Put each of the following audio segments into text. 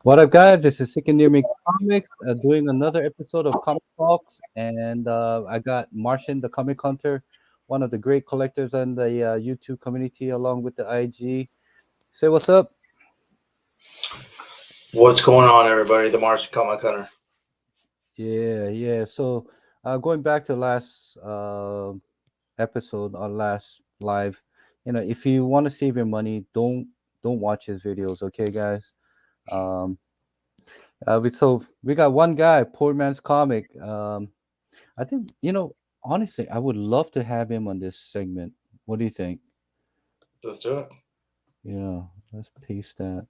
What up, guys? This is Sick and Near Me Comics, doing another episode of Comic Talks, and I got Martian, the Comic Hunter, one of the great collectors in the YouTube community, along with the IG. Say what's up? What's going on, everybody? The Martian Comic Hunter. Yeah. So, going back to last episode or last live, if you want to save your money, don't watch his videos, okay, guys? Um, so we got one guy, Poor Man's Comic. I think, honestly, I would love to have him on this segment. What do you think? Let's do it. Yeah, let's paste that.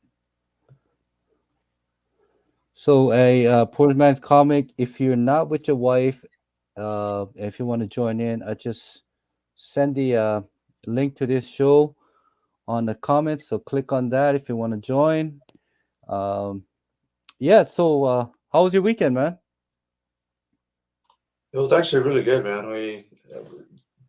So, a poor man's comic. If you're not with your wife, if you want to join in, I just send the link to this show on the comments. So click on that if you want to join. Um, yeah. So, how was your weekend, man? It was actually really good, man.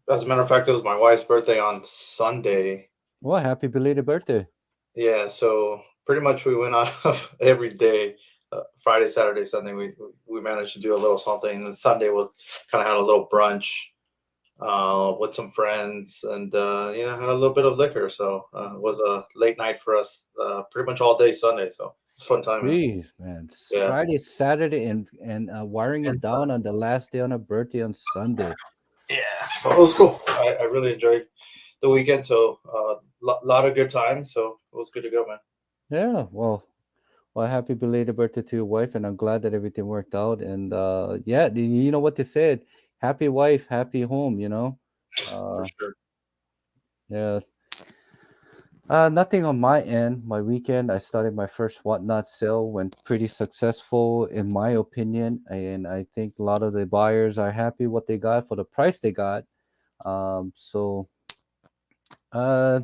As a matter of fact, it was my wife's birthday on Sunday. Well, happy belated birthday. Yeah, so pretty much we went out of every day, Friday, Saturday, Sunday. We managed to do a little something. And then Sunday was kind of had a little brunch with some friends, and had a little bit of liquor. So it was a late night for us, pretty much all day Sunday. So it's fun time, man. Jeez, man. It's Yeah. Friday, Saturday, and wiring it down on the last day on her birthday on Sunday. Yeah, so it was cool. I really enjoyed the weekend. So lot of good times. So it was good to go, man. Yeah, well, happy belated birthday to your wife, and I'm glad that everything worked out. And yeah, you know what they said: happy wife, happy home. For Uh, sure. yeah. Nothing on my end. My weekend, I started my first whatnot sale, went pretty successful in my opinion, and I think a lot of the buyers are happy what they got for the price they got. So uh,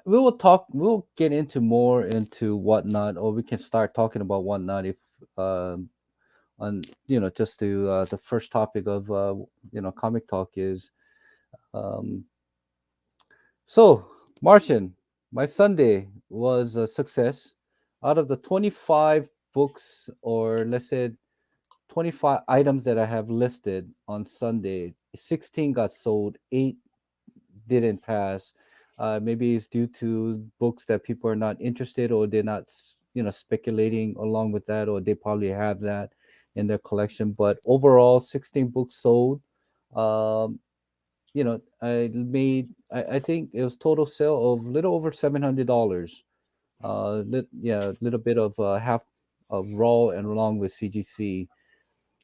we will talk. We'll get into more into whatnot, or we can start talking about whatnot if on just to the first topic of comic talk is um so Martian, my Sunday was a success. Out of the 25 books, or let's say 25 items that I have listed on Sunday, 16 got sold, 8 didn't pass. Maybe it's due to books that people are not interested, or they're not, speculating along with that, or they probably have that in their collection. But overall, 16 books sold. Um, I think it was total sale of little over $700. Yeah, a little bit of half of raw and along with CGC.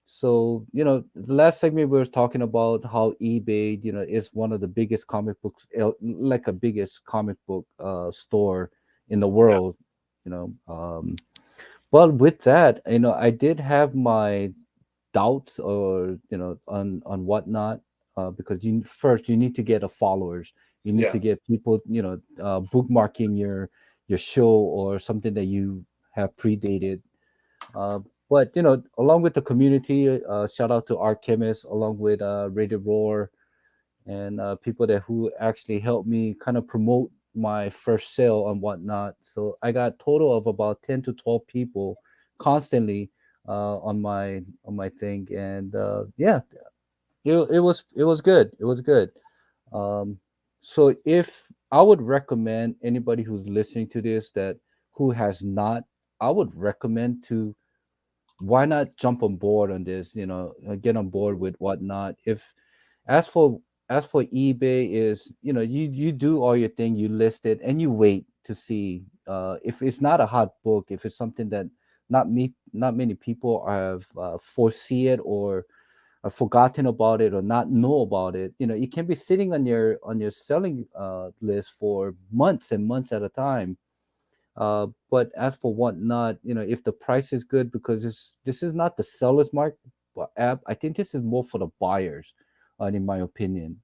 So, the last segment we were talking about how eBay, is one of the biggest comic books, like a biggest comic book store in the Yeah. world, you know. But with that, I did have my doubts, or on whatnot, because you need to get a followers. You need Yeah. to get people, bookmarking your show or something that you have predated, uh, but along with the community, shout out to our chemists, along with Radio Roar, and people that who actually helped me kind of promote my first sale and whatnot. So I got total of about 10 to 12 people constantly on my thing, and yeah, it was good. It was good. Um, so if I would recommend anybody who's listening to this that who has not, I would recommend to why not jump on board on this, get on board with whatnot. If as for eBay, is you do all your thing, you list it, and you wait to see if it's not a hot book, if it's something that not many people have foresee it, or forgotten about it, or not know about it. It can be sitting on your selling list for months and months at a time. But as for whatnot, if the price is good, because this is not the seller's market app. I think this is more for the buyers, in my opinion.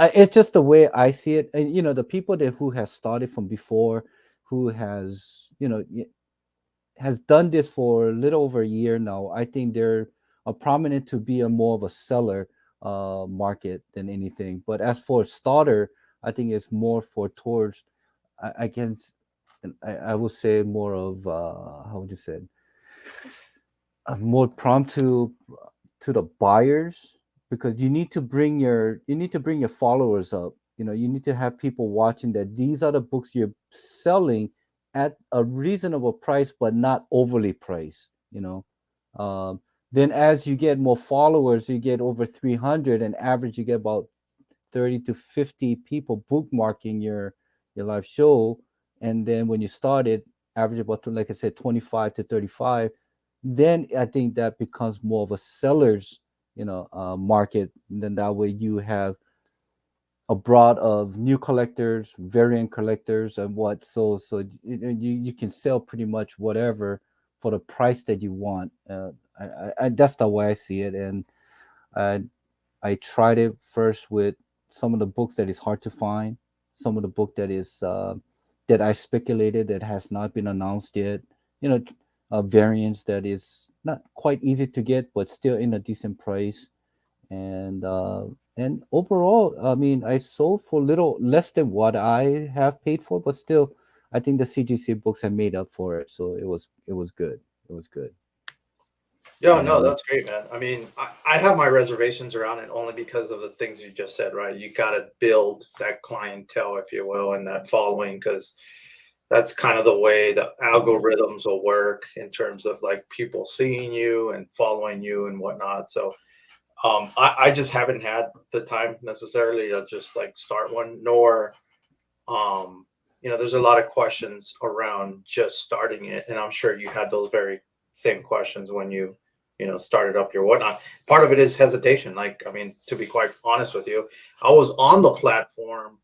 It's just the way I see it, and the people that who has started from before, who has done this for a little over a year now. I think they're prominent to be a more of a seller market than anything. But as for starter, I think it's more for towards I can. and I would say more of how would you say it? More prompt to the buyers, because you need to bring your followers up. You know, you need to have people watching that these are the books you're selling at a reasonable price but not overly priced, you know. Then as you get more followers, you get over 300, and average you get about 30 to 50 people bookmarking your live show. And then when you started, average about, like I said, 25 to 35. Then I think that becomes more of a seller's, market. And then that way you have a broad of new collectors, variant collectors, and what. So you can sell pretty much whatever for the price that you want. That's the way I see it. And uh, I tried it first with some of the books that is hard to find, some of the book that is that I speculated that has not been announced yet. You know, variants that is not quite easy to get, but still in a decent price. And overall, I mean, I sold for little less than what I have paid for, but still, I think the CGC books have made up for it. So it was good. It was good. Yeah, no, And that's great, man. I mean, I have my reservations around it only because of the things you just said, right? You got to build that clientele, if you will, and that following, because that's kind of the way the algorithms will work in terms of like people seeing you and following you and whatnot. So I just haven't had the time necessarily to just like start one, nor um, there's a lot of questions around just starting it, and I'm sure you had those very same questions when you started up your whatnot. Part of it is hesitation. Like, I mean, to be quite honest with you, I was on the platform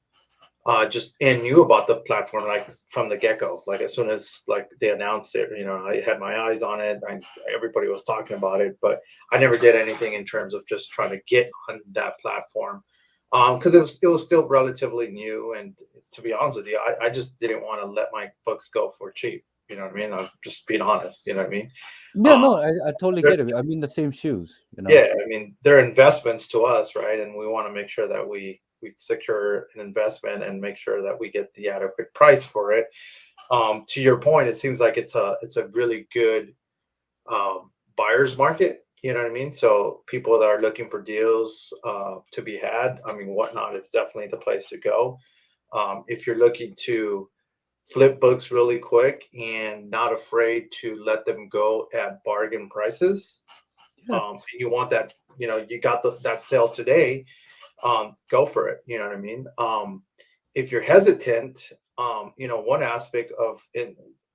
just and knew about the platform like from the get-go. Like as soon as like they announced it, I had my eyes on it. Everybody was talking about it, but I never did anything in terms of just trying to get on that platform because it was still relatively new. And to be honest with you, I just didn't want to let my books go for cheap. You know what I mean? I'm just being honest. You know what I mean? yeah, Uh, no, I totally get it. I'm in the same shoes, you know. yeah, I mean, they're investments to us, right? And we want to make sure that we secure an investment and make sure that we get the adequate price for it. To your point, it seems like it's a really good buyer's market. You know what I mean? So people that are looking for deals to be had, I mean, whatnot is definitely the place to go. If you're looking to flip books really quick and not afraid to let them go at bargain prices, Yeah. and you want that, you got that sale today, go for it. You know what I mean? If you're hesitant, one aspect of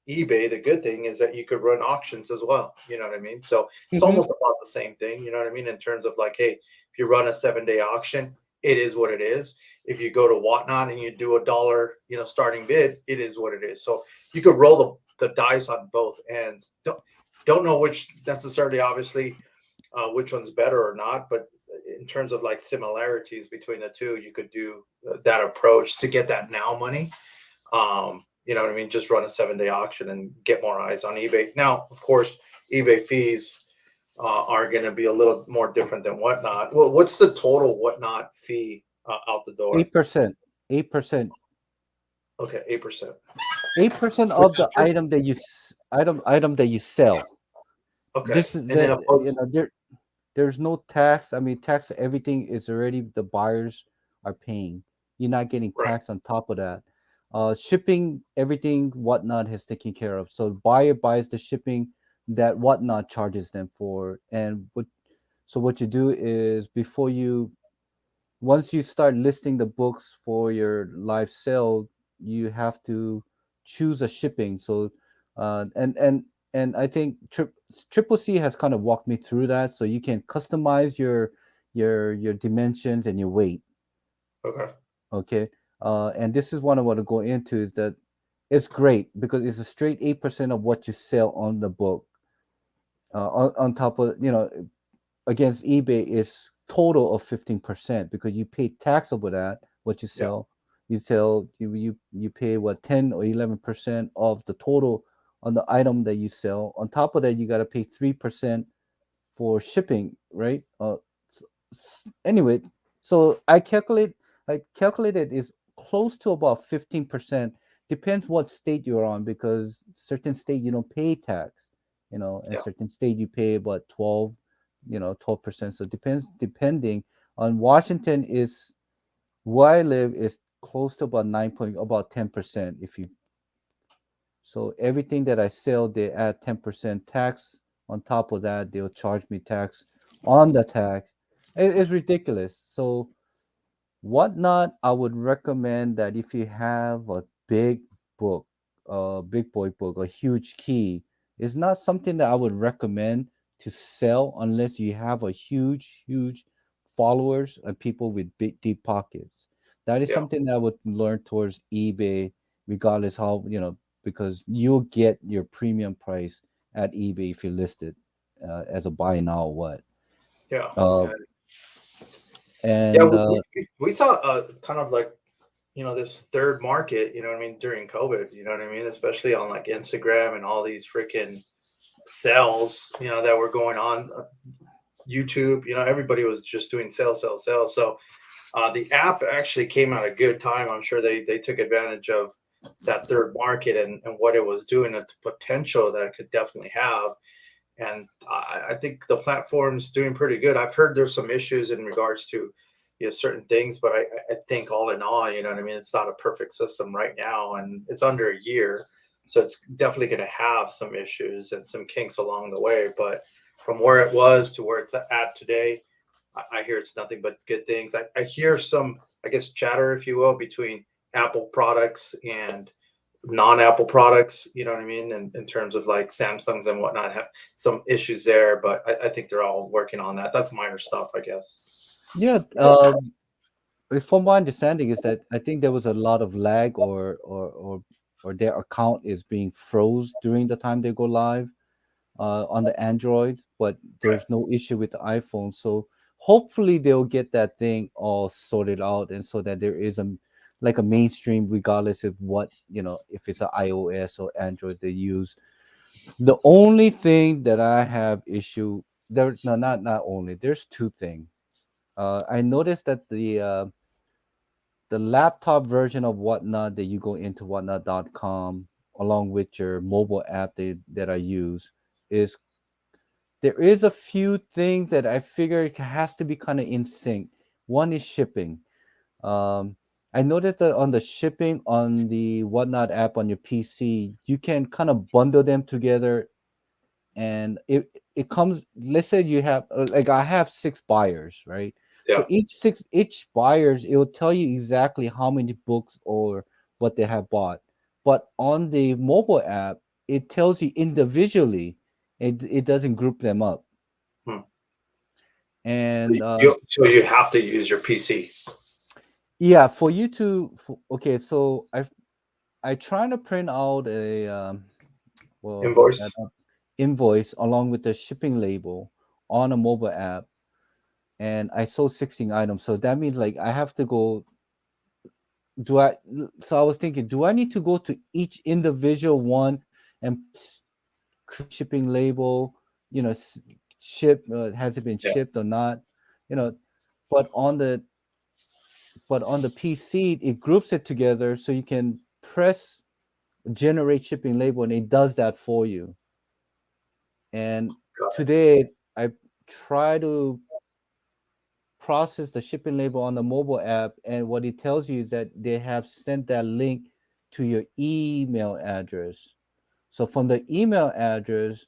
eBay, the good thing is that you could run auctions as well. You know what I mean? So it's Hmm. almost about the same thing. You know what I mean? In terms of like, hey, if you run a 7-day auction, it is what it is. If you go to Whatnot and you do $1, starting bid, it is what it is. So you could roll the dice on both ends. Don't know which necessarily, obviously, which one's better or not, but in terms of like similarities between the two, you could do that approach to get that now money. You know what I mean? Just run a 7-day auction and get more eyes on eBay. Now, of course, eBay fees are going to be a little more different than Whatnot. Well, what's the total Whatnot fee out the door? 8%, 8%, Okay, 8%. 8% of Which the item that item that you sell. okay, This is and then the, opposed there's no tax. I mean, tax, everything is already the buyers are paying. You're not getting right. tax on top of that. Shipping, everything, Whatnot has taken care of. So buyer buys the shipping that Whatnot charges them for. So what you do is, before you once you start listing the books for your live sale, you have to choose a shipping. So, and I think Triple C has kind of walked me through that. So you can customize your dimensions and your weight. Okay. Okay, and this is what I want to go into, is that it's great because it's a straight 8% of what you sell on the book. On top of, against eBay is total of 15%, because you pay tax over that what you Yeah. sell. You pay what, 10 or 11% of the total on the item that you sell. On top of that, you got to pay 3% for shipping, right? Anyway, so I calculated is close to about 15%, depends what state you're on, because certain state you don't pay tax, and Yeah. certain state you pay about 12, 12%. So depends, depending on Washington is where I live is close to about 9 point, about 10%. If you, so everything that I sell, they add 10% tax. On top of that, they'll charge me tax on the tax. It's ridiculous. So whatnot, I would recommend that if you have a big book, a big boy book, a huge key, it's not something that I would recommend to sell unless you have a huge followers and people with big deep pockets. That is Yeah. something that I would learn towards eBay, regardless how, because you'll get your premium price at eBay if you list it as a buy now or what. Yeah. Uh, And yeah, and we saw kind of like, this third market, what I mean, during COVID, what I mean, especially on like Instagram and all these freaking sales, that were going on, YouTube, everybody was just doing sell, sell, sell. So the app actually came at a good time. I'm sure they took advantage of that third market and what it was doing and the potential that it could definitely have. And I think the platform's doing pretty good. I've heard there's some issues in regards to certain things, but I think all in all, what I mean, it's not a perfect system right now, and it's under a year, so it's definitely going to have some issues and some kinks along the way. But from where it was to where it's at today, I hear it's nothing but good things. I hear some, I guess, chatter, if you will, between Apple products and non-Apple products, you know what I mean? In terms of like Samsungs and whatnot, have some issues there, but I think they're all working on that. That's minor stuff, I guess. yeah, from my understanding is that I think there was a lot of lag, or their account is being froze during the time they go live on the Android, but Right. there's no issue with the iPhone. So hopefully they'll get that thing all sorted out, and so that there is a like a mainstream, regardless of what, if it's an iOS or Android they use. The only thing that I have issue there, no, not only, there's two things. I noticed that the laptop version of Whatnot that you go into whatnot.com along with your mobile app that I use is, there is a few things that I figure it has to be kind of in sync. One is shipping. Um, I noticed that on the shipping on the Whatnot app on your PC, you can kind of bundle them together, and it comes, let's say you have like I have six buyers, right? So Yeah. each buyers, it will tell you exactly how many books or what they have bought. But on the mobile app, it tells you individually. It doesn't group them up. Hmm. And So you have to use your PC yeah, for you to okay, so I trying to print out a what's that, invoice. invoice along with the shipping label on a mobile app, and I sold 16 items. So that means like I have to go. Do I? So I was thinking, do I need to go to each individual one and create shipping label? Ship, has it been Yeah. shipped or not? You know, but on the PC it groups it together, so you can press generate shipping label and it does that for you. And Got it. today I try to process the shipping label on the mobile app, and what it tells you is that they have sent that link to your email address. So from the email address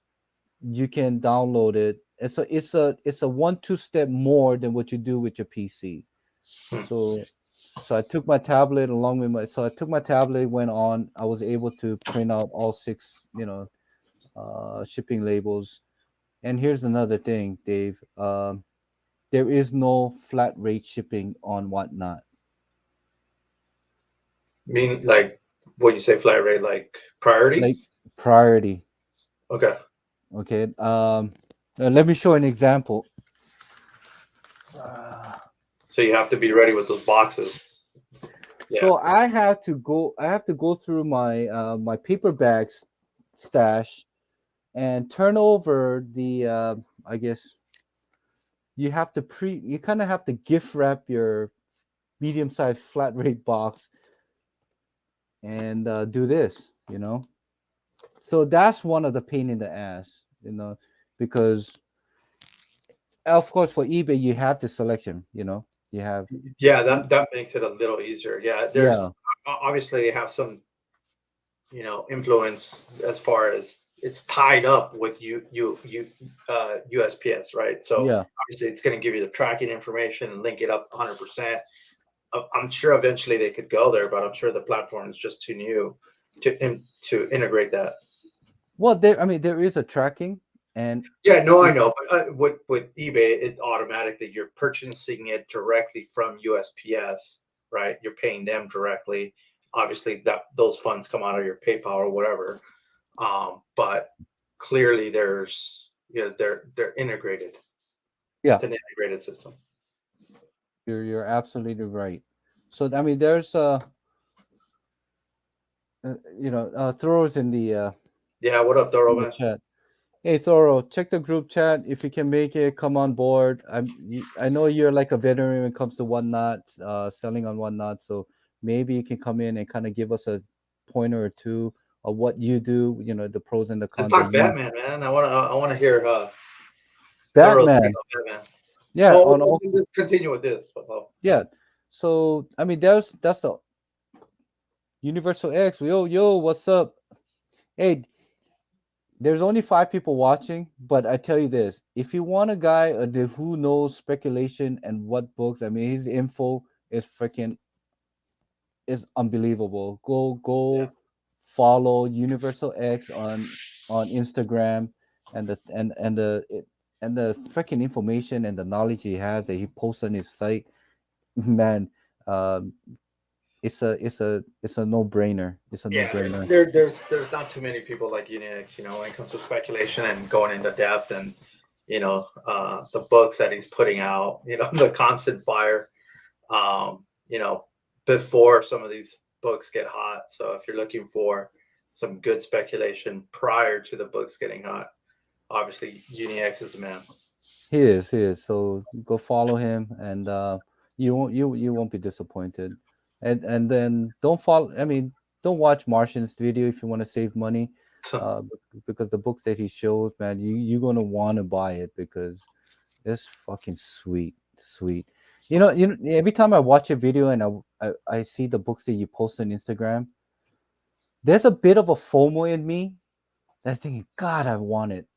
you can download it, and so it's a 1-2 step more than what you do with your PC. Hmm. So so I took my tablet along with my, so I took my tablet, went on, I was able to print out all six, shipping labels. And here's another thing, Dave. There is no flat rate shipping on Whatnot. Mean like when you say flat rate, like priority? Like priority. Okay. Okay. Let me show an example. Uh, So you have to be ready with those boxes. Yeah. so I have to go through my paper bags stash and turn over the I guess you kind of have to gift wrap your medium sized flat rate box, and do this, you know. So that's one of the pain in the ass, you know, because of course for eBay you have the selection, you know, you have Yeah, that makes it a little easier. Yeah, yeah, there's obviously they have some, influence as far as it's tied up with USPS, right? So yeah, obviously it's going to give you the tracking information and link it up 100%. I'm sure eventually they could go there, but I'm sure the platform is just too new to integrate that. well there, I mean there is a tracking, and Yeah, no, I it, know, but with eBay, it automatically you're purchasing it directly from USPS, right? You're paying them directly. Obviously, that those funds come out of your PayPal or whatever. But clearly, they're integrated. yeah, It's an integrated system. you're absolutely right. So I mean there's you know, Thoro's Yeah, what up, Thorough in the man? chat. Hey Thoro, check the group chat if you can make it. Come on board. I know you're like a veteran when it comes to whatnot, selling on whatnot. So maybe you can come in and kind of give us a pointer or two of what you do. You know, the pros and the Let's cons that talk you. Batman, man. I wanna hear Thorough take Batman. on Batman. Yeah, Well, on all. let's continue with this. Oh, Yeah. So I mean, that's the Universal X. Yo yo, what's up? Hey, there's only 5 people watching, but I tell you this: if you want a guy who knows speculation and what books, I mean, his info is freaking is unbelievable. yeah. Go follow Universal X on Instagram, and the freaking information and the knowledge he has that he posts on his site, man. Um, it's a no brainer. It's a no Yeah, brainer. there's not too many people like Unix, when it comes to speculation and going into depth and the books that he's putting out, the constant fire, um, you know, before some of these books get hot. So if you're looking for some good speculation prior to the books getting hot, obviously Unix is the man. He is. So go follow him, and you won't be disappointed. And then don't follow. I mean, don't watch Martian's video if you want to save money, because the books that he shows, man, you're gonna want to buy it because it's fucking sweet, sweet. Every time I watch a video and I see the books that you post on Instagram, there's a bit of a FOMO in me that's thinking, God, I want it.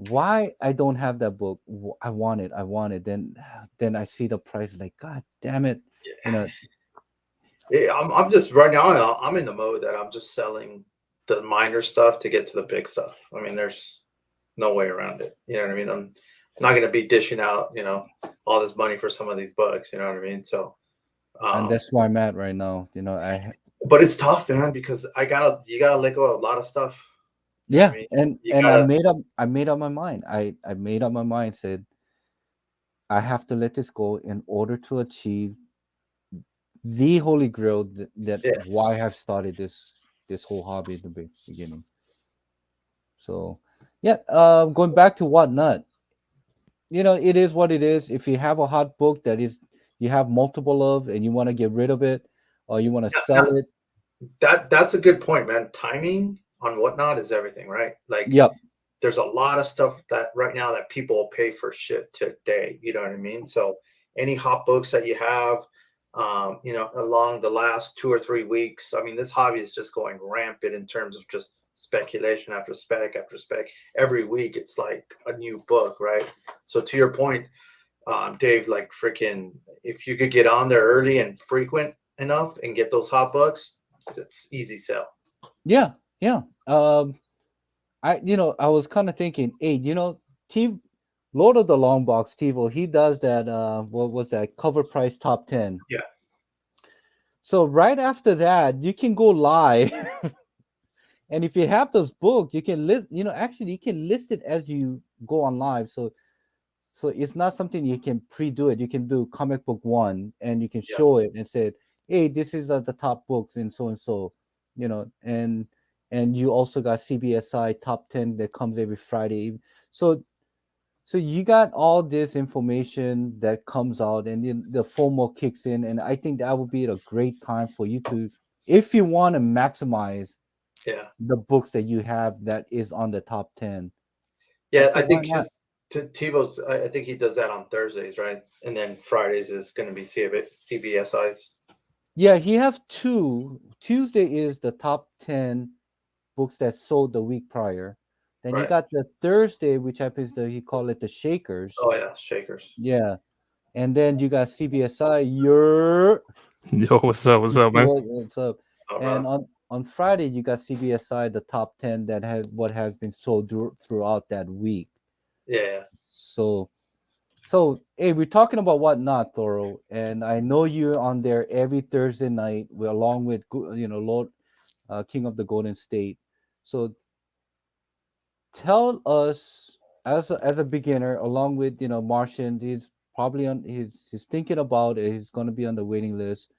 Why I don't have that book? I want it. Then I see the price, like, God damn it, you know. Yeah, I'm just right now. I'm in the mode that I'm just selling the minor stuff to get to the big stuff. I mean, there's no way around it. You know what I mean? I'm not going to be dishing out, all this money for some of these books. You know what I mean? So, And um, that's where I'm at right now. but it's tough, man, because you gotta let go of a lot of stuff. You know what Yeah, I mean? You and gotta, I made up my mind. I made up my mind. Said I have to let this go in order to achieve the holy grail that yeah, why I've started this whole hobby in the beginning. So, yeah. Going back to whatnot. It is what it is. If you have a hot book that is you have multiple of and you want to get rid of it or you want to sell it. that's a good point, man. Timing on whatnot is everything, right? Like, Yep. there's a lot of stuff that right now that people will pay for shit today. You know what I mean? So any hot books that you have, along the last 2 or 3 weeks, I mean, this hobby is just going rampant in terms of just speculation after spec after spec. Every week, it's like a new book, right? So to your point, Dave, like freaking, if you could get on there early and frequent enough and get those hot books, it's easy sell. Yeah. Yeah. I was kind of thinking, hey, T Lord of the Long Box, Tivo, he does that. What was that cover price top 10? Yeah, So right after that, you can go live, and if you have those books, you can list. Actually, you can list it as you go on live. So it's not something you can pre-do it. You can do comic book one, and you can yeah. show it and say, "Hey, this is the top books and so." And you also got CBSI top 10 that comes every Friday. So so you got all this information that comes out, and then the FOMO kicks in, and I think that would be a great time for you to if you want to maximize Yeah. the books that you have that is on the top 10, I Yeah, say I why think not? his TiVo's. I think he does that on Thursdays, right? And then Fridays is going to be CBSI's. Yeah, he have two. Tuesday is the top 10 books that sold the week prior. Then you Right. got the Thursday, which happens to he call it the Shakers. Oh yeah, Shakers. Yeah, and then you got CBSI. Your Yo, what's up? What's up, man? what's up? Oh, And brother. on Friday you got CBSI, the top 10 that had what has been sold throughout that week. Yeah. So hey, we're talking about whatnot, Thorough, and I know you're on there every Thursday night, along with Lord King of the Golden State. So tell us, as a beginner, along with Martian, he's probably on he's thinking about it, he's going to be on the waiting list.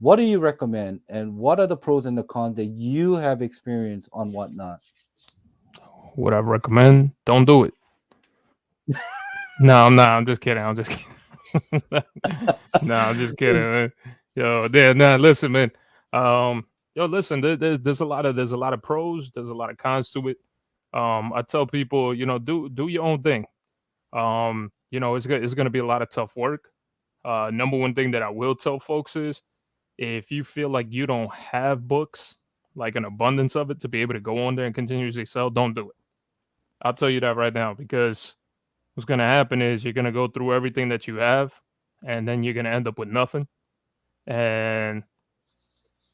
What do you recommend, and what are the pros and the cons that you have experienced on whatnot? What I recommend? Don't do it. No, I'm not. I'm just kidding. I'm just kidding. No, I'm just kidding, man. Yo, there. Nah, listen, man. Yo, listen. There's a lot of pros. There's a lot of cons to it. I tell people, do your own thing. It's gonna be a lot of tough work. Number one thing that I will tell folks is if you feel like you don't have books, like an abundance of it, to be able to go on there and continuously sell, don't do it. I'll tell you that right now, because what's going to happen is you're going to go through everything that you have, and then you're going to end up with nothing. And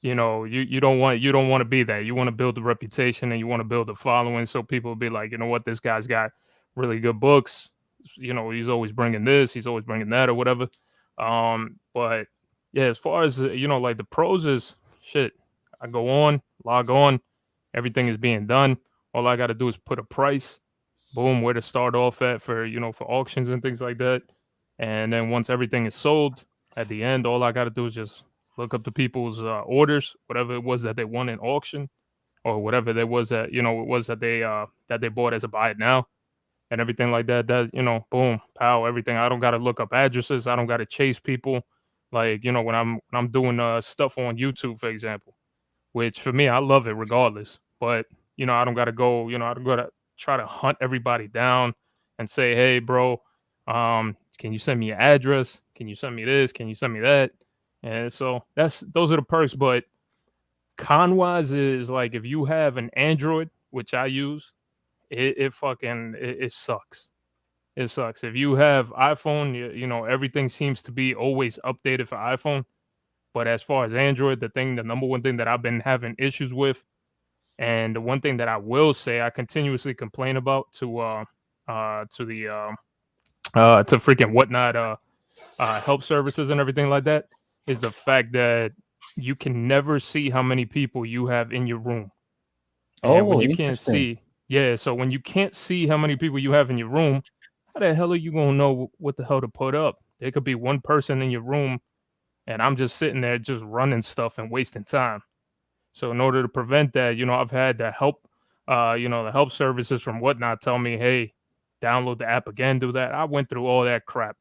you don't want to be that. You want to build a reputation, and you want to build a following, so people will be like, you know what, this guy's got really good books. He's always bringing this, he's always bringing that, or whatever. But yeah, as far as like the pros is shit. I go on, log on, everything is being done. All I got to do is put a price, boom, where to start off at for for auctions and things like that. And then once everything is sold, at the end, all I got to do is just look up the people's orders, whatever it was that they won in auction, or whatever there was that it was that they bought as a buy it now, and everything like that. That boom, pow, everything. I don't got to look up addresses. I don't got to chase people. Like when I'm doing stuff on YouTube, for example, which for me, I love it regardless. But I don't got to go. I don't got to try to hunt everybody down and say, hey, bro, can you send me your address? Can you send me this? Can you send me that? And so those are the perks. But con wise is like if you have an Android, which I use, it sucks. It sucks. If you have iPhone, everything seems to be always updated for iPhone. But as far as Android, the number one thing that I've been having issues with, and the one thing that I will say I continuously complain about to freaking whatnot help services and everything like that, is the fact that you can never see how many people you have in your room. And when Oh, you can't interesting. see, yeah, so when you can't see how many people you have in your room, how the hell are you gonna know what the hell to put up? There could be one person in your room, and I'm just sitting there just running stuff and wasting time. So in order to prevent that, I've had to help, the help services from whatnot tell me, hey, download the app again, do that. I went through all that crap.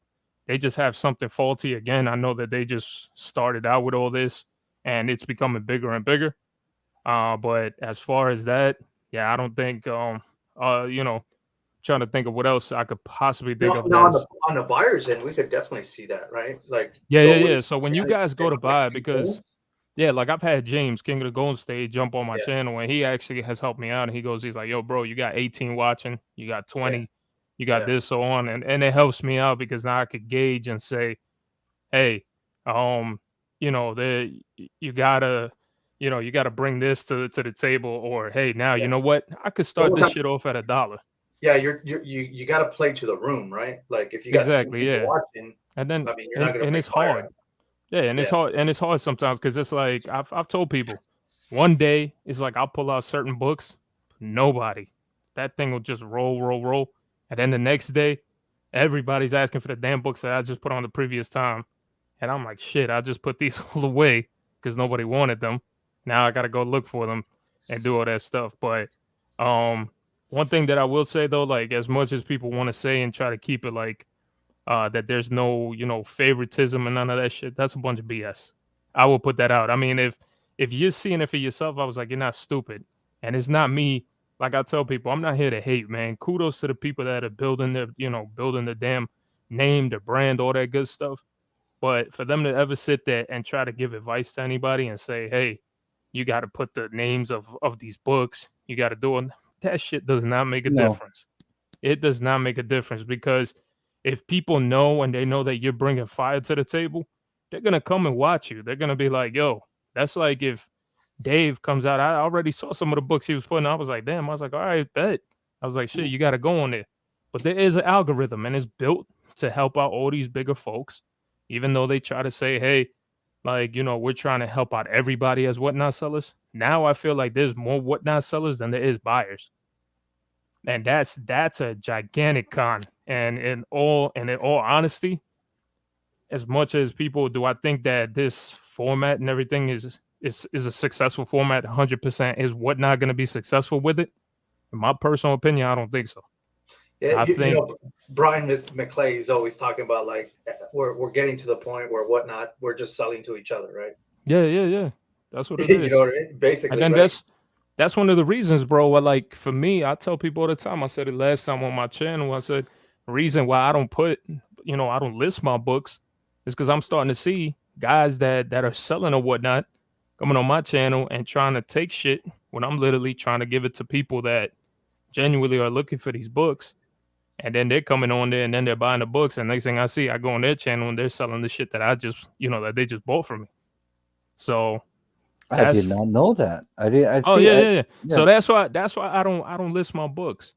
They just have something faulty again. I know that they just started out with all this, and it's becoming bigger and bigger. But as far as that, yeah, I don't think, trying to think of what else I could possibly think No, of no, on that's, the buyer's end, we could definitely see that, right? Like yeah, go yeah, over yeah. to So when you manage guys go and to like buy, you boom. because yeah, like I've had James, King of the Golden State, jump on my Yeah, channel, and he actually has helped me out. And he's like, yo, bro, you got 18 watching, you got yeah, 20, you got yeah. this, so on. And it helps me out because now I could gauge and say, hey, um, the you gotta bring this to the table, or hey, now you Yeah. know what? I could You start almost this have, shit off at $1. yeah, you got to play to the room, right? Like if you got two Exactly, people yeah. watching, And then I mean, you're not and going to and bring it's fire hard. out. Yeah, and Yeah, it's hard sometimes because it's like I've told people one day it's like I'll pull out certain books, nobody, that thing will just roll, roll, roll, and then the next day, everybody's asking for the damn books that I just put on the previous time, and I'm like, shit, I just put these all away because nobody wanted them. Now I got to go look for them and do all that stuff. But um, one thing that I will say though, like as much as people want to say and try to keep it like that there's no favoritism and none of that shit, that's a bunch of BS. I will put that out. I mean, if you're seeing it for yourself, I was like, you're not stupid. And it's not me. Like I tell people, I'm not here to hate, man. Kudos to the people that are building their, building the damn name, the brand, all that good stuff. But for them to ever sit there and try to give advice to anybody and say, hey, you got to put the names of these books, you got to do it. That shit does not make a No, difference. It does not make a difference because if people know and they know that you're bringing fire to the table, they're gonna come and watch you. They're gonna be like, "Yo," that's like if Dave comes out. I already saw some of the books he was putting. I was like, "Damn!" I was like, "All right, bet." I was like, "Shit, you got to go on there." But there is an algorithm, and it's built to help out all these bigger folks, even though they try to say, "Hey, like we're trying to help out everybody as whatnot sellers." Now I feel like there's more whatnot sellers than there is buyers, and that's a gigantic con. And in all honesty, as much as people do, I think that this format and everything is a successful format. 100% is what not going to be successful with it. In my personal opinion, I don't think so. Yeah, I think Brian McClay is always talking about like we're getting to the point where whatnot we're just selling to each other, right? yeah, that's what it You know is. what I mean? And Basically, then right? that's one of the reasons, bro. Why, like for me, I tell people all the time. I said it last time on my channel. I said the reason why I don't put, I don't list my books is because I'm starting to see guys that are selling or whatnot coming on my channel and trying to take shit when I'm literally trying to give it to people that genuinely are looking for these books. And then they're coming on there and then they're buying the books. And next thing I see, I go on their channel and they're selling the shit that I just, that they just bought from me. So I did that's not know that. I did. I Oh see. yeah, I yeah, yeah. yeah. So that's why I don't list my books.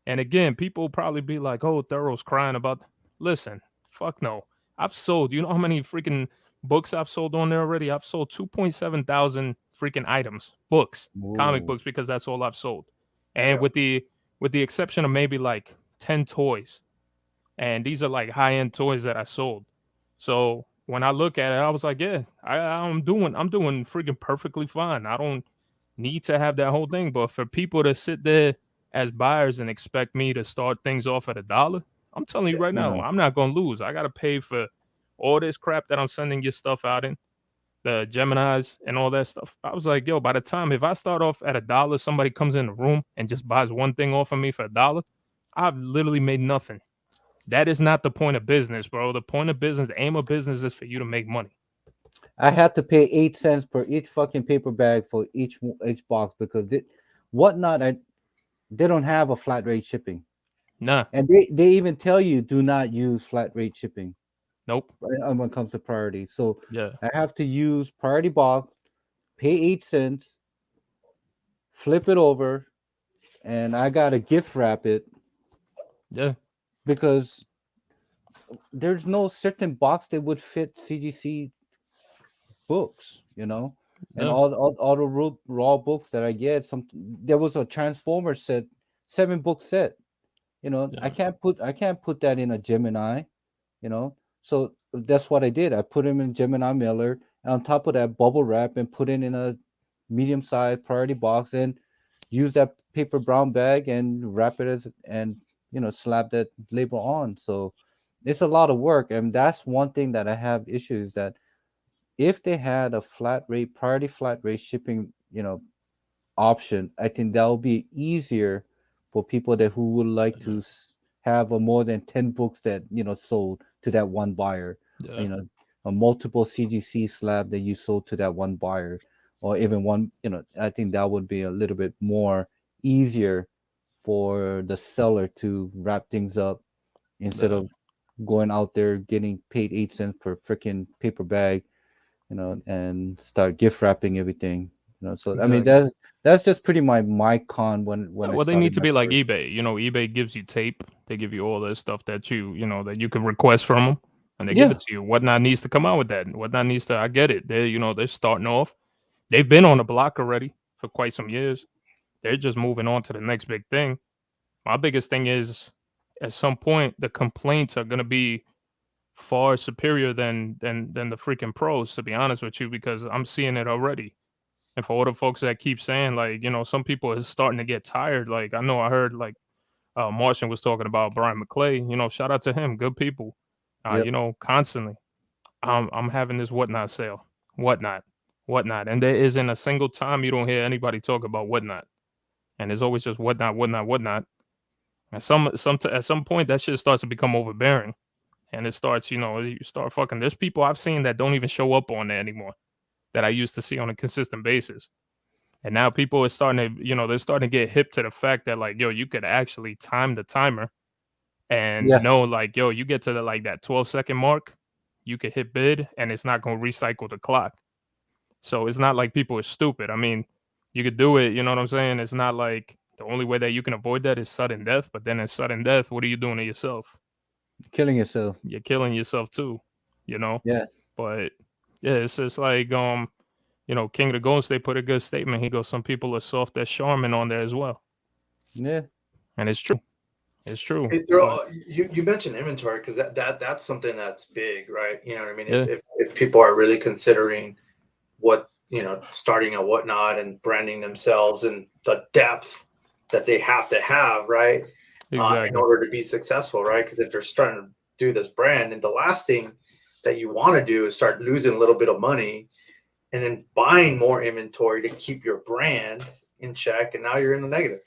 And again, people probably be like, "Oh, Thorough's crying about." Listen, fuck no. I've sold. You know how many freaking books I've sold on there already? I've sold 2.7 thousand freaking items, books, comic Ooh. books, because that's all I've sold. And Yeah. with the exception of maybe like 10 toys, and these are like high end toys that I sold. So when I look at it, I was like, yeah, I'm doing freaking perfectly fine. I don't need to have that whole thing. But for people to sit there as buyers and expect me to start things off at $1, I'm telling you right now, No, I'm not gonna lose. I gotta pay for all this crap that I'm sending your stuff out in, the Geminis and all that stuff. I was like, yo, by the time if I start off at $1, somebody comes in the room and just buys one thing off of me for $1, I've literally made nothing. That is not the point of business, bro. The point of business, the aim of business is for you to make money. I had to pay 8 cents per each fucking paper bag for each box because whatnot. They don't have a flat rate shipping, Nah, and they even tell you do not use flat rate shipping nope. when it comes to priority. So Yeah, I have to use priority box, pay 8 cents, flip it over, and I gotta gift wrap it yeah, because there's no certain box that would fit CGC books, and yeah, all the raw books that I get. There was a Transformer set, 7 book set. yeah, I can't put that in a Gemini. you know. So that's what I did. I put him in Gemini Miller, and on top of that, bubble wrap and put it in a medium-sized priority box, and use that paper brown bag and wrap it and slap that label on. So it's a lot of work, and that's one thing that I have issues that if they had a flat rate shipping, option, I think that will be easier for people that who would like to have a more than 10 books that sold to that one buyer, yeah, you know, a multiple CGC slab that you sold to that one buyer, or even one. I think that would be a little bit more easier for the seller to wrap things up instead yeah. of going out there getting paid 8 cents per freaking paper bag, and start gift wrapping everything. So I mean Exactly. that's just pretty my con when Yeah, I well, they need started to my be like career. eBay. eBay gives you tape. They give you all this stuff that that you can request from them, and they give Yeah, it to you. Whatnot needs to come out with that. Whatnot needs to. I get it. They're starting off. They've been on the block already for quite some years. They're just moving on to the next big thing. My biggest thing is, at some point, the complaints are gonna be far superior than the freaking pros. To be honest with you, because I'm seeing it already. And for all the folks that keep saying, like, some people are starting to get tired. Like, I know I heard, like, Martian was talking about Brian McClay. Shout out to him. Good people. yep. Constantly. I'm having this whatnot sale. Whatnot. whatnot, and there isn't a single time you don't hear anybody talk about whatnot, and it's always just whatnot, whatnot, whatnot. At some point, that shit starts to become overbearing, and it starts, you start fucking. There's people I've seen that don't even show up on there anymore that I used to see on a consistent basis. And now people are starting to, they're starting to get hip to the fact that like, yo, you could actually time the timer and Yeah, know like, yo, you get to the like that 12-second mark, you could hit bid and it's not gonna recycle the clock. So it's not like people are stupid. I mean, you could do it, you know what I'm saying? It's not like the only way that you can avoid that is sudden death, but then in sudden death, what are you doing to yourself? killing yourself. You're killing yourself too, you know? Yeah, But yeah, it's just like King of the Golden State put a good statement. He goes, some people are soft as Charmin on there as well. yeah. And it's true. It's true. Hey, But you mentioned inventory because that's something that's big, right? You know what I mean? yeah, If people are really considering what starting a whatnot and branding themselves and the depth that they have to have, right, in exactly. order to be successful, right? Because if they're starting to do this brand, and the last thing that you want to do is start losing a little bit of money and then buying more inventory to keep your brand in check, and now you're in the negative.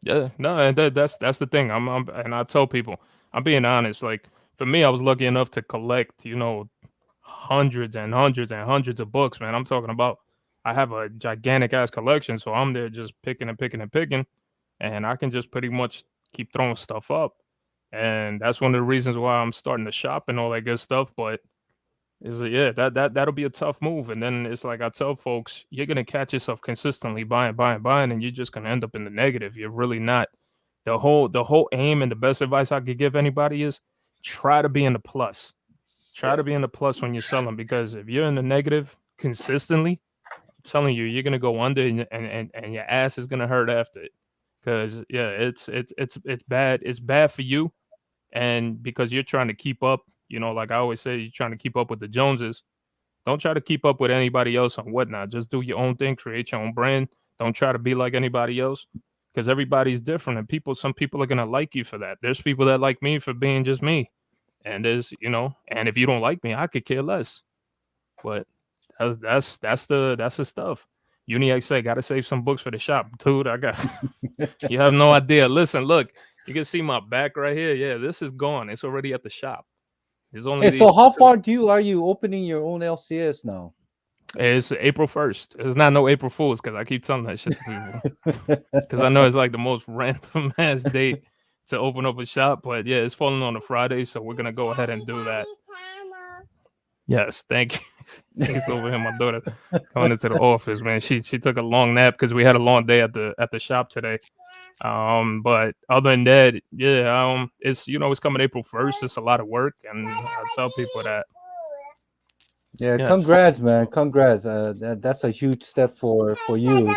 Yeah, no, and that's the thing. And I tell people, I'm being honest. Like for me, I was lucky enough to collect, hundreds and hundreds and hundreds of books. Man, I'm talking about. I have a gigantic ass collection, so I'm there just picking and picking and picking, and I can just pretty much keep throwing stuff up. And that's one of the reasons why I'm starting to shop and all that good stuff. But is yeah, that'll be a tough move. And then it's like I tell folks, you're gonna catch yourself consistently buying, buying, buying, and you're just gonna end up in the negative. You're really not. The whole aim and the best advice I could give anybody is try to be in the plus. Try Yeah, to be in the plus when you're selling, because if you're in the negative consistently, I'm telling you, you're gonna go under, and your ass is gonna hurt after it. Because yeah, it's bad. It's bad for you, and because you're trying to keep up, like I always say, you're trying to keep up with the Joneses. Don't try to keep up with anybody else on whatnot. Just do your own thing, create your own brand. Don't try to be like anybody else, because everybody's different, and some people are gonna like you for that. There's people that like me for being just me, and and if you don't like me, I could care less. But that's the stuff. Uniac said, "Got to save some books for the shop, dude." I got. You have no idea. Listen, look, you can see my back right here. Yeah, this is gone. It's already at the shop. There's only Hey, these so how specific. far are you opening your own LCS now? It's April 1st. It's not no April Fools, because I keep telling that shit to people, because I know it's like the most random ass date to open up a shop. But yeah, it's falling on a Friday, so we're gonna go ahead and do that. Yes, thank you. She's over here, my daughter, going into the office, man. She took a long nap because we had a long day at the shop today. But other than that, yeah, it's coming April 1st. It's a lot of work, and I tell people that. Yeah, Yes. congrats, man. Congrats. That's a huge step for you.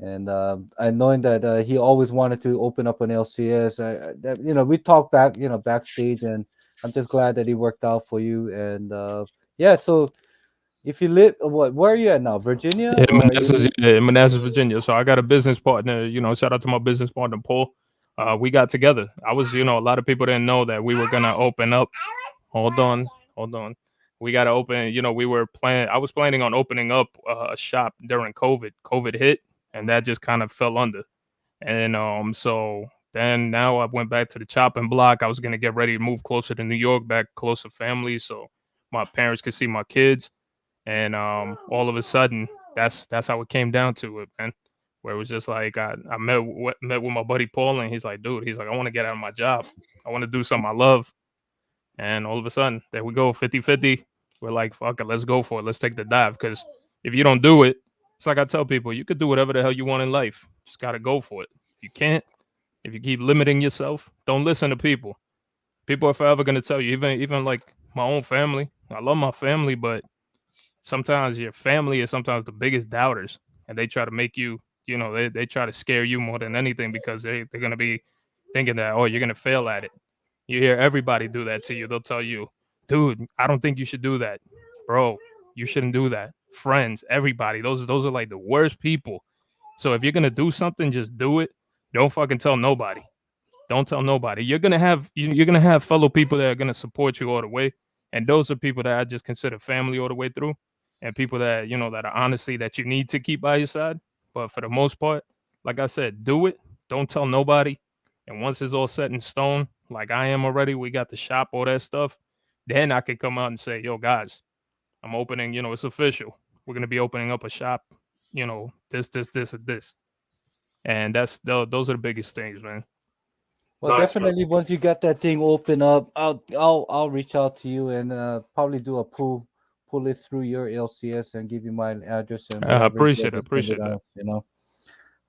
And knowing that he always wanted to open up an LCS, we talked back, backstage, and I'm just glad that he worked out for you. And yeah, so if you live, where are you at now? Virginia, Yeah, or are you? Manassas, Virginia. So I got a business partner. Shout out to my business partner Paul. We got together. I was, a lot of people didn't know that we were gonna open up. Hold on, hold on. We got to open. We were planning. I was planning on opening up a shop during COVID. COVID hit, and that just kind of fell under. And so then now I went back to the chopping block. I was gonna get ready to move closer to New York, back closer family, so my parents could see my kids. And all of a sudden, that's how it came down to it, man. Where it was just like I met with my buddy Paul, and he's like, dude, he's like, I want to get out of my job. I want to do something I love. And all of a sudden, there we go, 50-50. We're like, fuck it, let's go for it. Let's take the dive. Because if you don't do it, it's like I tell people, you could do whatever the hell you want in life. Just got to go for it. If you can't, if you keep limiting yourself, don't listen to people. People are forever going to tell you, even like my own family. I love my family, but sometimes your family is sometimes the biggest doubters, and they try to make you, they try to scare you more than anything, because they're going to be thinking that, oh, you're going to fail at it. You hear everybody do that to you. They'll tell you, dude, I don't think you should do that. Bro, you shouldn't do that. Friends, everybody, those are like the worst people. So if you're gonna do something, just do it. Don't fucking tell nobody. Don't tell nobody. You're gonna have fellow people that are gonna support you all the way. And those are people that I just consider family all the way through. and people that that are honestly that you need to keep by your side. But for the most part, like I said, do it. Don't tell nobody. And once it's all set in stone, like I am already, we got the shop, all that stuff. Then I could come out and say, "Yo, guys, I'm opening. It's official. We're gonna be opening up a shop. This, and this." And those are the biggest things, man. Well, Nice, man. definitely once you get that thing open up, I'll reach out to you and probably do a pull it through your LCS and give you my address and I whatever. You appreciate it. just send it Appreciate that. out,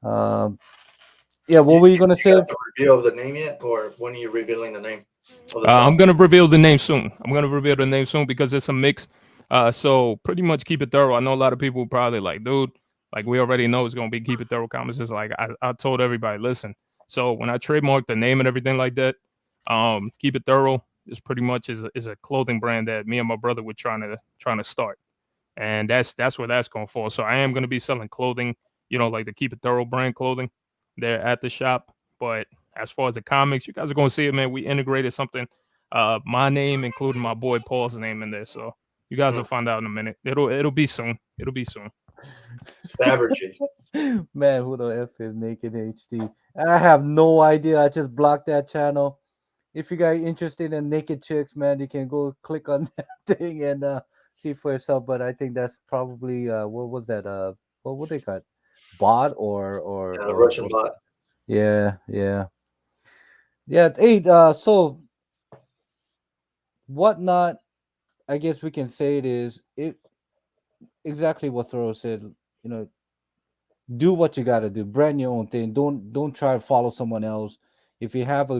Um, yeah, what were you You gonna say? got the reveal of the name yet, or when are you revealing the name of the I'm shop? gonna reveal the name soon. I'm gonna reveal the name soon because it's a mix. So pretty much keep it thorough. I know a lot of people probably like, dude, like we already know it's gonna be keep it thorough comments. It's like I told everybody, listen. So when I trademarked the name and everything like that, keep it thorough is pretty much is a clothing brand that me and my brother were trying to start, and that's where that's going for. So I am gonna be selling clothing, like the Keep It Thorough brand clothing there at the shop. But as far as the comics, you guys are gonna see it, man. We integrated something, my name, including my boy Paul's name in there. So you guys will Hmm. find out in a minute. It'll be soon. It'll be soon. Savagery. Man, who the F is Naked HD? I have no idea. I just blocked that channel. If you guys interested in naked chicks, man, you can go click on that thing and see for yourself. But I think that's probably what was that? What would they got? Bot Yeah, the Russian or bot. yeah, yeah. Yeah, hey, so whatnot, I guess we can say it is it exactly what Thoreau said, you know, do what you gotta do, brand your own thing. Don't try to follow someone else. If you have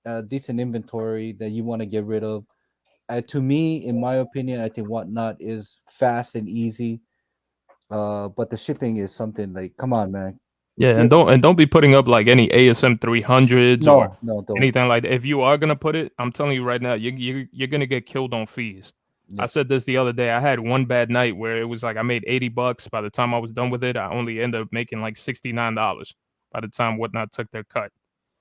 a decent inventory that you want to get rid of, to me, in my opinion, I think whatnot is fast and easy. But the shipping is something like, come on, man. Yeah, and Get don't be putting up like any ASM 300s or no, no, don't. anything like that. If you are gonna put it, I'm telling you right now, you're gonna get killed on fees. I Yeah, said this the other day. I had one bad night where it was like I made $80. By the time I was done with it, I only ended up making like $69 by the time Whatnot took their cut.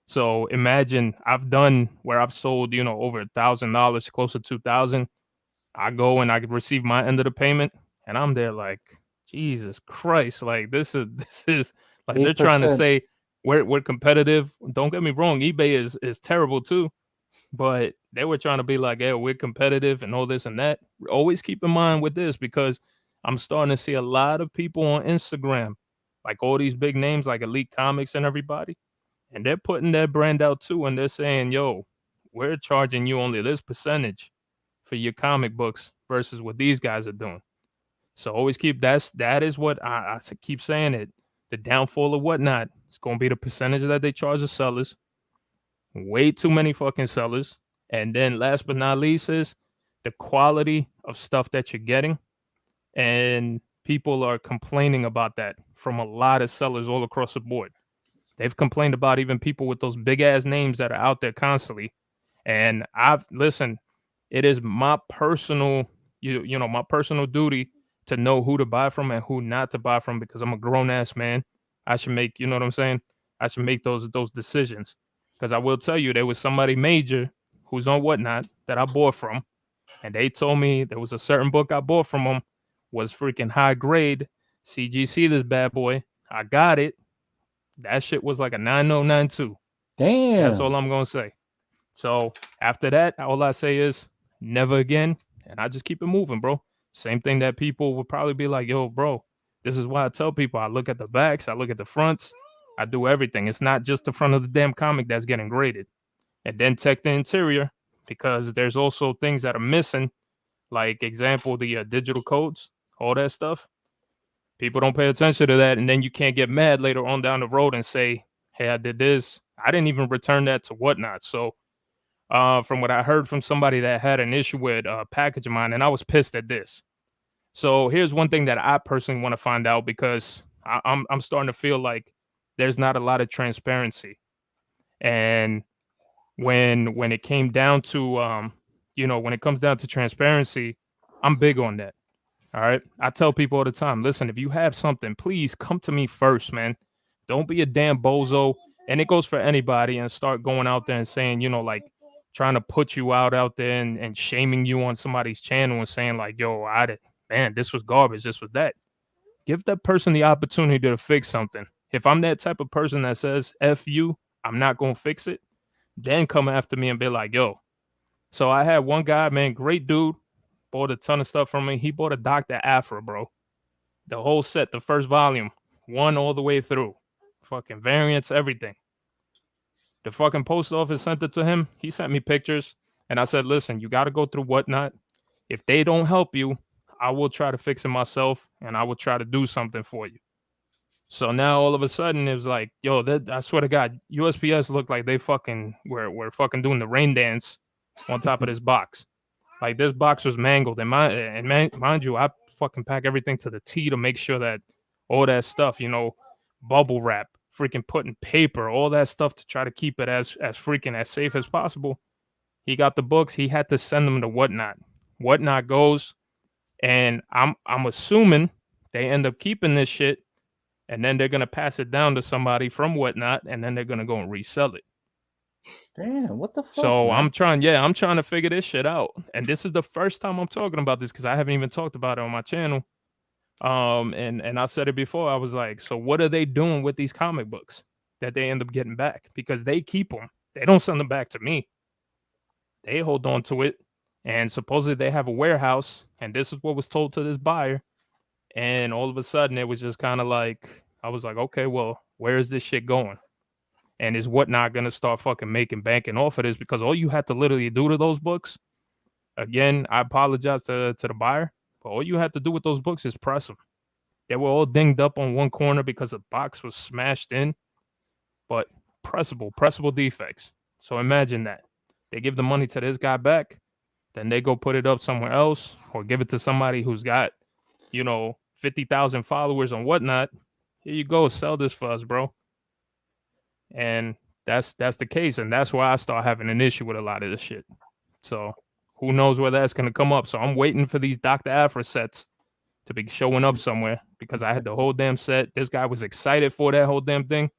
So imagine I've done where I've sold, over $1,000, close to 2,000. I go and I receive my end of the payment, and I'm there like, Jesus Christ, like this is like they're eight trying to percent. say we're competitive. Don't get me wrong, eBay is terrible too, but they were trying to be like, yeah, we're competitive and all this and that. Always keep in mind with this because I'm starting to see a lot of people on Instagram, like all these big names like Elite Comics and everybody, and they're putting their brand out too, and they're saying, yo, we're charging you only this percentage for your comic books versus what these guys are doing. So always keep that is what keep saying it. The downfall of Whatnot is going to be the percentage that they charge the sellers. Way too many fucking sellers. And then last but not least is the quality of stuff that you're getting. And people are complaining about that from a lot of sellers all across the board. They've complained about even people with those big ass names that are out there constantly. And I've listen, it is my personal, my personal duty to know who to buy from and who not to buy from because I'm a grown ass man. I should make, you know what I'm saying? I should make those decisions. Because I will tell you, there was somebody major who's on Whatnot that I bought from, and they told me there was a certain book I bought from them was freaking high grade. CGC this bad boy. I got it. That shit was like a 9092. That's all Damn. I'm gonna say. So after that, all I say is never again, and I just keep it moving, bro. Same thing that people would probably be like, "Yo, bro, this is why I tell people I look at the backs, I look at the fronts, I do everything. It's not just the front of the damn comic that's getting graded, and then check the interior because there's also things that are missing, like example the digital codes, all that stuff. People don't pay attention to that, and then you can't get mad later on down the road and say, "Hey, I did this. I didn't even return that to Whatnot." So from what I heard from somebody that had an issue with a package of mine, and I was pissed at this. So here's one thing that I personally want to find out because I'm starting to feel like there's not a lot of transparency. And when it came down to when it comes down to transparency, I'm big on that. All right. I tell people all the time, listen, if you have something, please come to me first, man. Don't be a damn bozo. And it goes for anybody and start going out there and saying, like trying to put you out there and shaming you on somebody's channel and saying, like, yo, man, this was garbage, this was that. Give that person the opportunity to fix something. If I'm that type of person that says F you, I'm not gonna fix it, then come after me and be like, yo. So I had one guy, man, great dude, bought a ton of stuff from me. He bought a Dr. Afra, bro. The whole set, the first volume, one all the way through. Fucking variants, everything. The fucking post office sent it to him. He sent me pictures. And I said, listen, you got to go through Whatnot. If they don't help you, I will try to fix it myself and I will try to do something for you. So now all of a sudden it was like, yo, I swear to God, USPS looked like they fucking were fucking doing the rain dance on top of this box. Like this box was mangled. And mind you, I fucking pack everything to the T to make sure that all that stuff, bubble wrap, freaking putting paper, all that stuff to try to keep it as freaking as safe as possible. He got the books. He had to send them to Whatnot. Whatnot goes, and I'm assuming they end up keeping this shit, and then they're gonna pass it down to somebody from Whatnot, and then they're gonna go and resell it. Damn, what the fuck? So man? I'm trying to figure this shit out, and this is the first time I'm talking about this because I haven't even talked about it on my channel. And I said it before. I was like, so what are they doing with these comic books that they end up getting back? Because they keep them. They don't send them back to me. They hold on to it, and supposedly they have a warehouse. And this is what was told to this buyer. And all of a sudden, it was just kind of like, I was like, okay, well, where is this shit going? And is Whatnot going to start fucking banking off of this? Because all you had to literally do to those books, again, I apologize to the buyer, but all you had to do with those books is press them. They were all dinged up on one corner because the box was smashed in, but pressable defects. So imagine that. They give the money to this guy back, then they go put it up somewhere else or give it to somebody who's got, 50,000 followers and whatnot. Here you go, sell this for us, bro. And that's the case, and that's why I start having an issue with a lot of this shit. So who knows where that's going to come up. So I'm waiting for these Dr. Afra sets to be showing up somewhere because I had the whole damn set. This guy was excited for that whole damn thing.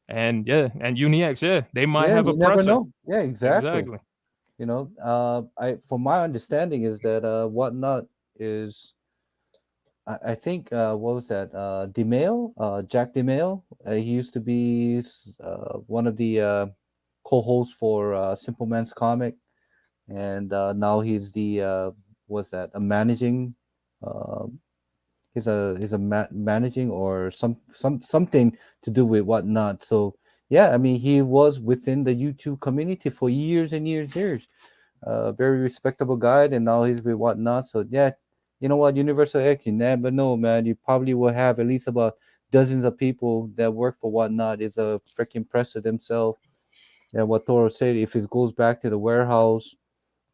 And and Unix, they might have a you never presser. know. Yeah, exactly. From my understanding is that Whatnot is, I think, what was that? DeMail, Jack DeMail. He used to be one of the co-hosts for Simple Man's Comic, and now he's the what's that? A managing. Uh, he's a managing or something to do with Whatnot. So yeah, I mean, he was within the YouTube community for years and years. Very respectable guy, and now he's with Whatnot. So yeah, you know what, Universal X, you never know, man. You probably will have at least about dozens of people that work for Whatnot is a freaking presser themselves. And what Toro said, if it goes back to the warehouse,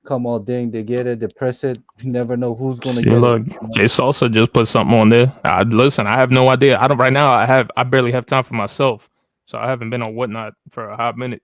come all ding, they get it, they press it. You never know who's gonna See, get it. look, Jay Salsa just put something on there. Listen, I have no idea. I don't right now. I barely have time for myself, so I haven't been on Whatnot for a hot minute.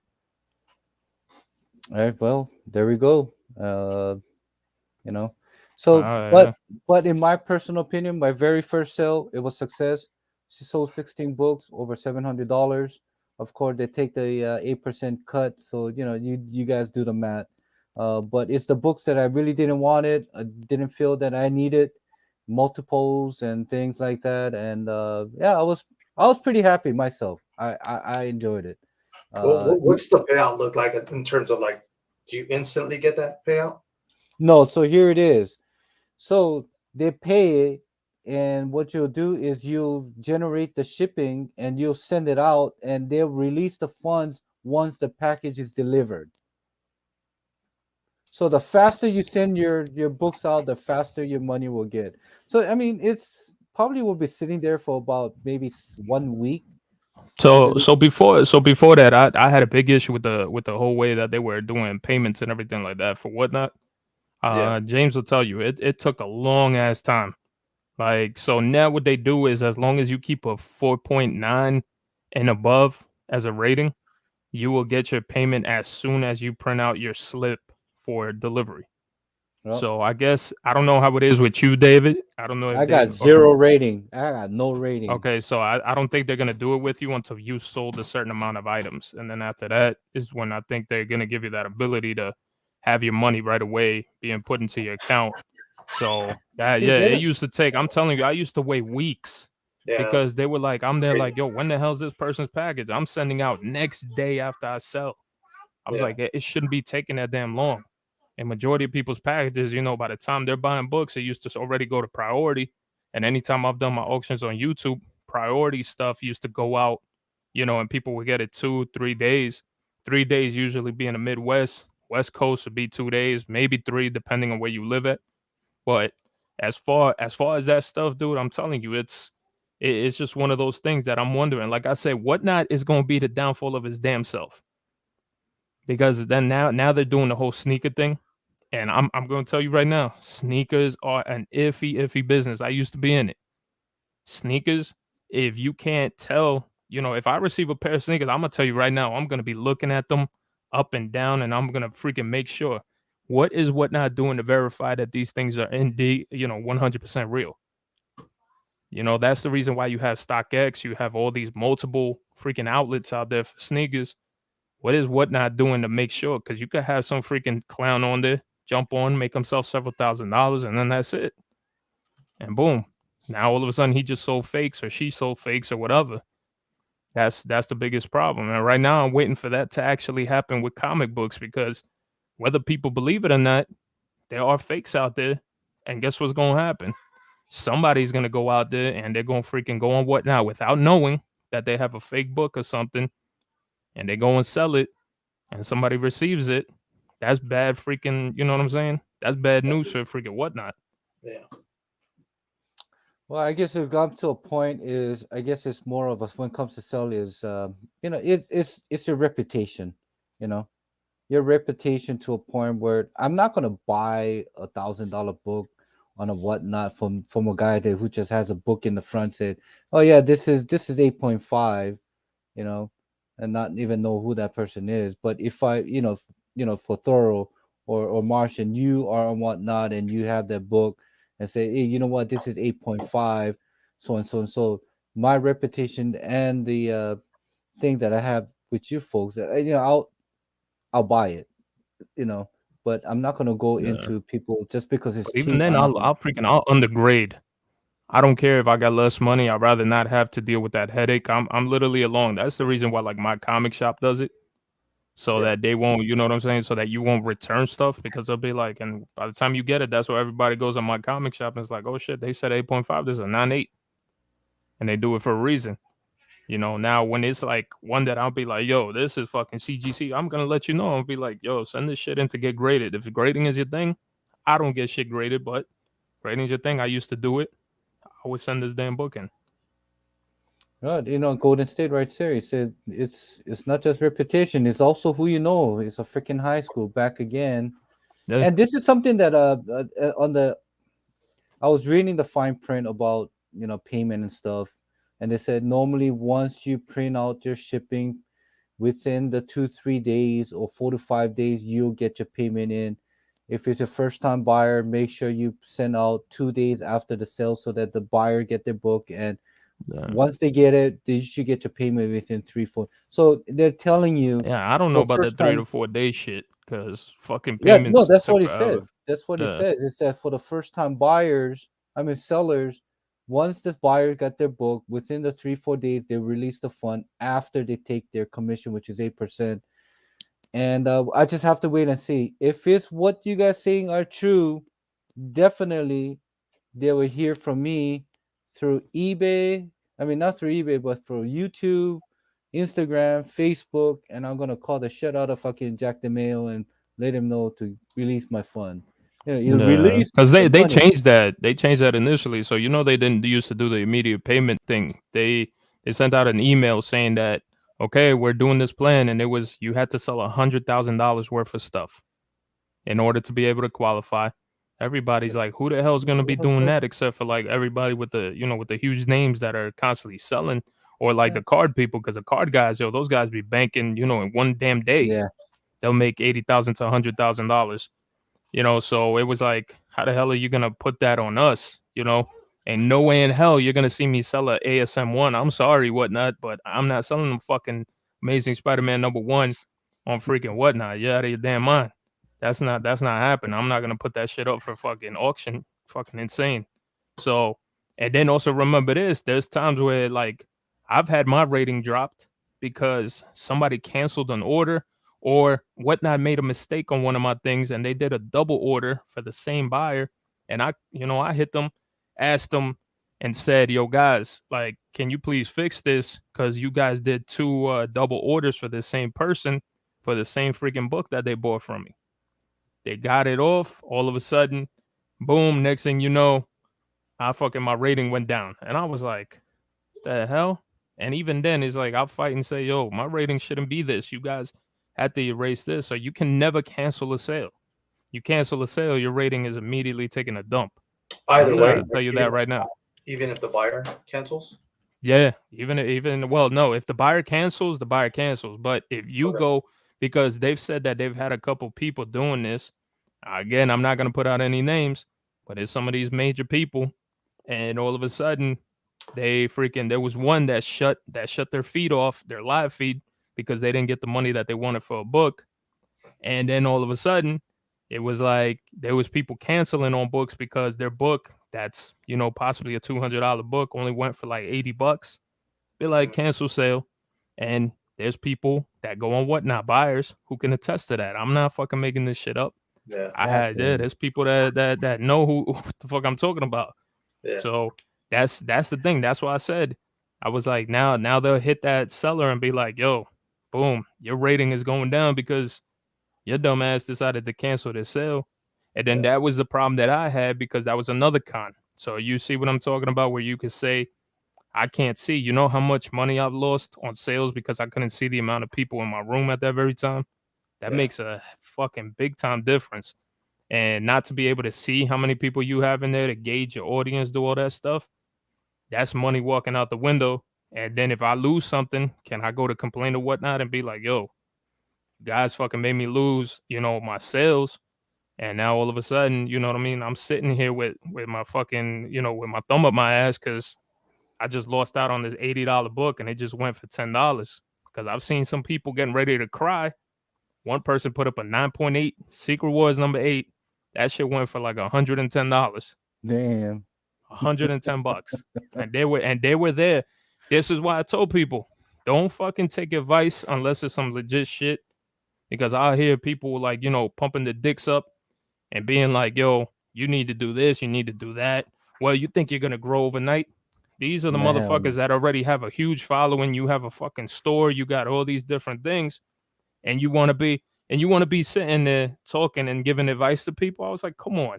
All right, well, there we go. You know, so but in my personal opinion, my very first sale, it was success. She sold 16 books, over $700. Of course, they take the 8% cut, so you guys do the math. But it's the books that I really didn't want it. I didn't feel that I needed multiples and things like that. And yeah, I was pretty happy myself. I enjoyed it. What's the payout look like in terms of like, do you instantly get that payout? No, so here it is. So they pay it, and what you'll do is you'll generate the shipping and you'll send it out, and they'll release the funds once the package is delivered. So the faster you send your books out, the faster your money will get. So I mean, it's probably will be sitting there for about maybe 1 week. So before that, I had a big issue with the whole way that they were doing payments and everything like that for Whatnot. James will tell you it took a long ass time. Like, so now what they do is, as long as you keep a 4.9 and above as a rating, you will get your payment as soon as you print out your slip for delivery. Yep. So I guess I don't know how it is with you, David. I don't know if I got 0 rating. I got no rating. Okay, so I don't think they're gonna do it with you until you sold a certain amount of items, and then after that is when I think they're gonna give you that ability to have your money right away being put into your account. So See, yeah, they it don't. used to take. I'm telling you, I used to wait weeks Yeah, because that's they were like, I'm there, crazy. like, yo, when the hell's this person's package? I'm sending out next day after I sell. I was Yeah, like, it shouldn't be taking that damn long. And majority of people's packages, by the time they're buying books, it used to already go to priority. And anytime I've done my auctions on YouTube, priority stuff used to go out, and people would get it 2, 3 days. 3 days usually be in the Midwest. West Coast would be 2 days, maybe three, depending on where you live at. But as far as that stuff, dude, I'm telling you, it's just one of those things that I'm wondering. Like I said, Whatnot is going to be the downfall of his damn self because then now they're doing the whole sneaker thing, and I'm going to tell you right now, sneakers are an iffy business. I used to be in it. Sneakers, if you can't tell, if I receive a pair of sneakers, I'm gonna tell you right now, I'm gonna be looking at them up and down, and I'm gonna freaking make sure what is Whatnot doing to verify that these things are indeed, 100% real. That's the reason why you have StockX, you have all these multiple freaking outlets out there for sneakers. What is Whatnot doing to make sure? Because you could have some freaking clown on there, jump on, make himself several $1,000s, and then that's it. And boom. Now all of a sudden he just sold fakes or she sold fakes or whatever. That's the biggest problem. And right now I'm waiting for that to actually happen with comic books because whether people believe it or not, there are fakes out there. And guess what's gonna happen? Somebody's gonna go out there and they're gonna freaking go on Whatnot without knowing that they have a fake book or something, and they go and sell it, and somebody receives it. That's bad freaking, you know what I'm saying? That's bad news for freaking Whatnot. yeah, Well, I guess we've gotten to a point. Is I guess it's more of us when it comes to sell is it's your reputation. You know, your reputation to a point where I'm not gonna buy $1,000 book on a whatnot from a guy that who just has a book in the front said, oh yeah, this is 8.5, you know, and not even know who that person is. But if I, for Thorough or Martian, you are on whatnot and you have that book and say, hey, you know what, this is 8.5, so and so and so. My reputation and the thing that I have with you folks, I'll buy it, you know. But I'm not gonna go Yeah. into people just because it's But even cheap. then I'm not gonna. I'll undergrade. I don't care if I got less money. I'd rather not have to deal with that headache. I'm literally alone. That's the reason why like my comic shop does it. So yeah, that they won't, you know what I'm saying? So that you won't return stuff because they'll be like, and by the time you get it, that's where everybody goes on my comic shop and it's like, oh shit, they said 8.5, this is a 9.8. And they do it for a reason. Now when it's like one that I'll be like, yo, this is fucking CGC, I'm gonna let you know. I'll be like, yo, send this shit in to get graded. If grading is your thing, I don't get shit graded, but grading is your thing. I used to do it. I would send this damn book in. Golden State right there. He said it's not just reputation; it's also who you know. It's a freaking high school back again, Yeah. and this is something that on the I was reading the fine print about payment and stuff, and they said normally once you print out your shipping within the 2-3 days or 4 to 5 days, you'll get your payment in. If it's a first time buyer, make sure you send out 2 days after the sale so that the buyer get their book, and Yeah. once they get it, they should get your payment within 3-4. So they're telling you Yeah, I don't know for about first that 3 to 4 day time. shit because fucking Yeah, no, payments that's took what he forever. says. That's what he Yeah. says. Is that for the first time buyers, I mean sellers, once this buyer got their book within the 3-4 days, they release the fund after they take their commission, which is 8%. And I just have to wait and see if it's what you guys saying are true. Definitely, they will hear from me through eBay. I mean, not through eBay, but through YouTube, Instagram, Facebook, and I'm gonna call the shit out of fucking Jack the Mail and let him know to release my fund. You Yeah, release because the they money. changed that. They changed that initially. So they didn't used to do the immediate payment thing. They sent out an email saying that okay, we're doing this plan, and it was you had to sell $100,000 worth of stuff in order to be able to qualify. Everybody's like, who the hell's gonna be doing that except for like everybody with the huge names that are constantly selling or like Yeah, the card people because the card guys, those guys be banking, in one damn day. yeah. They'll make 80,000 to $100,000. So it was like, how the hell are you gonna put that on us? And no way in hell you're gonna see me sell a ASM1. I'm sorry, whatnot, but I'm not selling them fucking Amazing Spider-Man #1 on freaking whatnot. You're out of your damn mind. That's not happening. I'm not gonna put that shit up for fucking auction. fucking insane. So, and then also remember this: there's times where like I've had my rating dropped because somebody canceled an order or whatnot, made a mistake on one of my things, and they did a double order for the same buyer, and I hit them, asked them, and said, "Yo, guys, like, can you please fix this? Because you guys did two double orders for the same person for the same freaking book that they bought from me." They got it off. All of a sudden, boom! Next thing you know, my rating went down, and I was like, "The hell?" And even then, it's like I'll fight and say, "Yo, my rating shouldn't be this. You guys had to erase this, so you can never cancel a sale. You cancel a sale, your rating is immediately taking a dump. Either way, I'll tell you even that right now. even if the buyer cancels. Yeah, even well, no, if the buyer cancels, the buyer cancels. But if you Okay. go, because they've said that they've had a couple people doing this. Again, I'm not gonna put out any names, but it's some of these major people, and all of a sudden, there was one that shut their feed off, their live feed, because they didn't get the money that they wanted for a book. And then all of a sudden, it was like there was people canceling on books because their book that's possibly a $200 book only went for like $80. Be like Mhm. cancel sale, and there's people that go on whatnot, buyers who can attest to that. I'm not fucking making this shit up. Yeah, Exactly. There's people that know who what the fuck I'm talking about. yeah, So that's the thing. That's why I said I was like, now they'll hit that seller and be like, yo, boom, your rating is going down because your dumb ass decided to cancel this sale. And then yeah, that was the problem that I had because that was another con. So you see what I'm talking about, where you could say, I can't see. You know how much money I've lost on sales because I couldn't see the amount of people in my room at that very time? That yeah, makes a fucking big time difference. And not to be able to see how many people you have in there to gauge your audience, do all that stuff, that's money walking out the window. And then if I lose something, can I go to complain or whatnot and be like, yo, guys fucking made me lose, my sales. And now all of a sudden, you know what I mean? I'm sitting here with my fucking, with my thumb up my ass because I just lost out on this $80 book and it just went for $10. Because I've seen some people getting ready to cry. One person put up a 9.8 Secret Wars #8. That shit went for like $110. Damn. $110. And they were there. This is why I told people, don't fucking take advice unless it's some legit shit. Because I hear people like, pumping the dicks up and being like, yo, you need to do this, you need to do that. Well, you think you're gonna grow overnight? These are the Man, hell motherfuckers no. that already have a huge following. You have a fucking store, you got all these different things, and you want to be sitting there talking and giving advice to people. I was like, come on.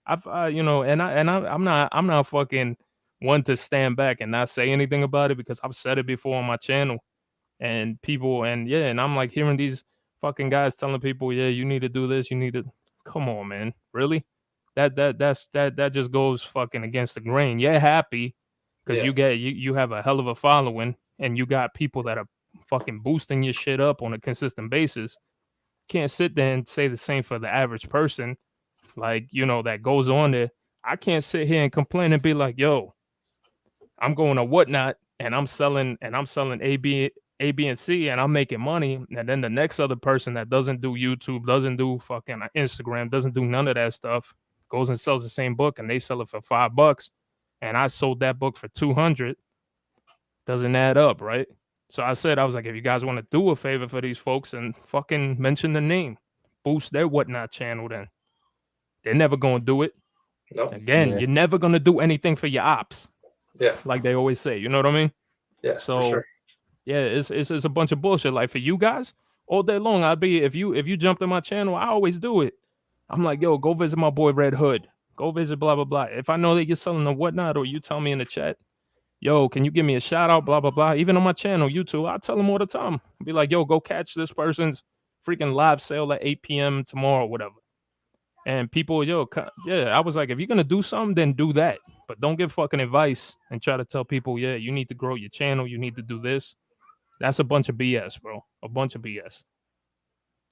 I'm not fucking one to stand back and not say anything about it because I've said it before on my channel and people and I'm like hearing these fucking guys telling people, yeah, you need to do this, you need to come on, man. Really? That just goes fucking against the grain. You're happy because yeah, you have a hell of a following and you got people that are fucking boosting your shit up on a consistent basis. Can't sit there and say the same for the average person, like, that goes on there. I can't sit here and complain and be like, yo, I'm going to whatnot and I'm selling A, B, and C, and I'm making money. And then the next other person that doesn't do YouTube, doesn't do fucking Instagram, doesn't do none of that stuff, goes and sells the same book and they sell it for $5. And I sold that book for 200. Doesn't add up, right? So I was like, if you guys want to do a favor for these folks and fucking mention the name, boost their whatnot channel, then they're never gonna do it. nope, Again, Yeah. you're never gonna do anything for your ops, yeah, like they always say. You know what I mean? yeah, for So sure. yeah, it's a bunch of bullshit. Like for you guys, all day long, I'd be if you jumped in my channel, I always do it. I'm like, yo, go visit my boy Red Hood. Go visit blah blah blah. If I know that you're selling the whatnot, or you tell me in the chat, yo, can you give me a shout out? Blah blah blah. Even on my channel, YouTube, I tell them all the time. Be like, yo, go catch this person's freaking live sale at 8 p.m. tomorrow, whatever. And people, yeah, I was like, if you're gonna do something, then do that. But don't give fucking advice and try to tell people, yeah, you need to grow your channel, you need to do this. That's a bunch of BS, bro. A bunch of BS.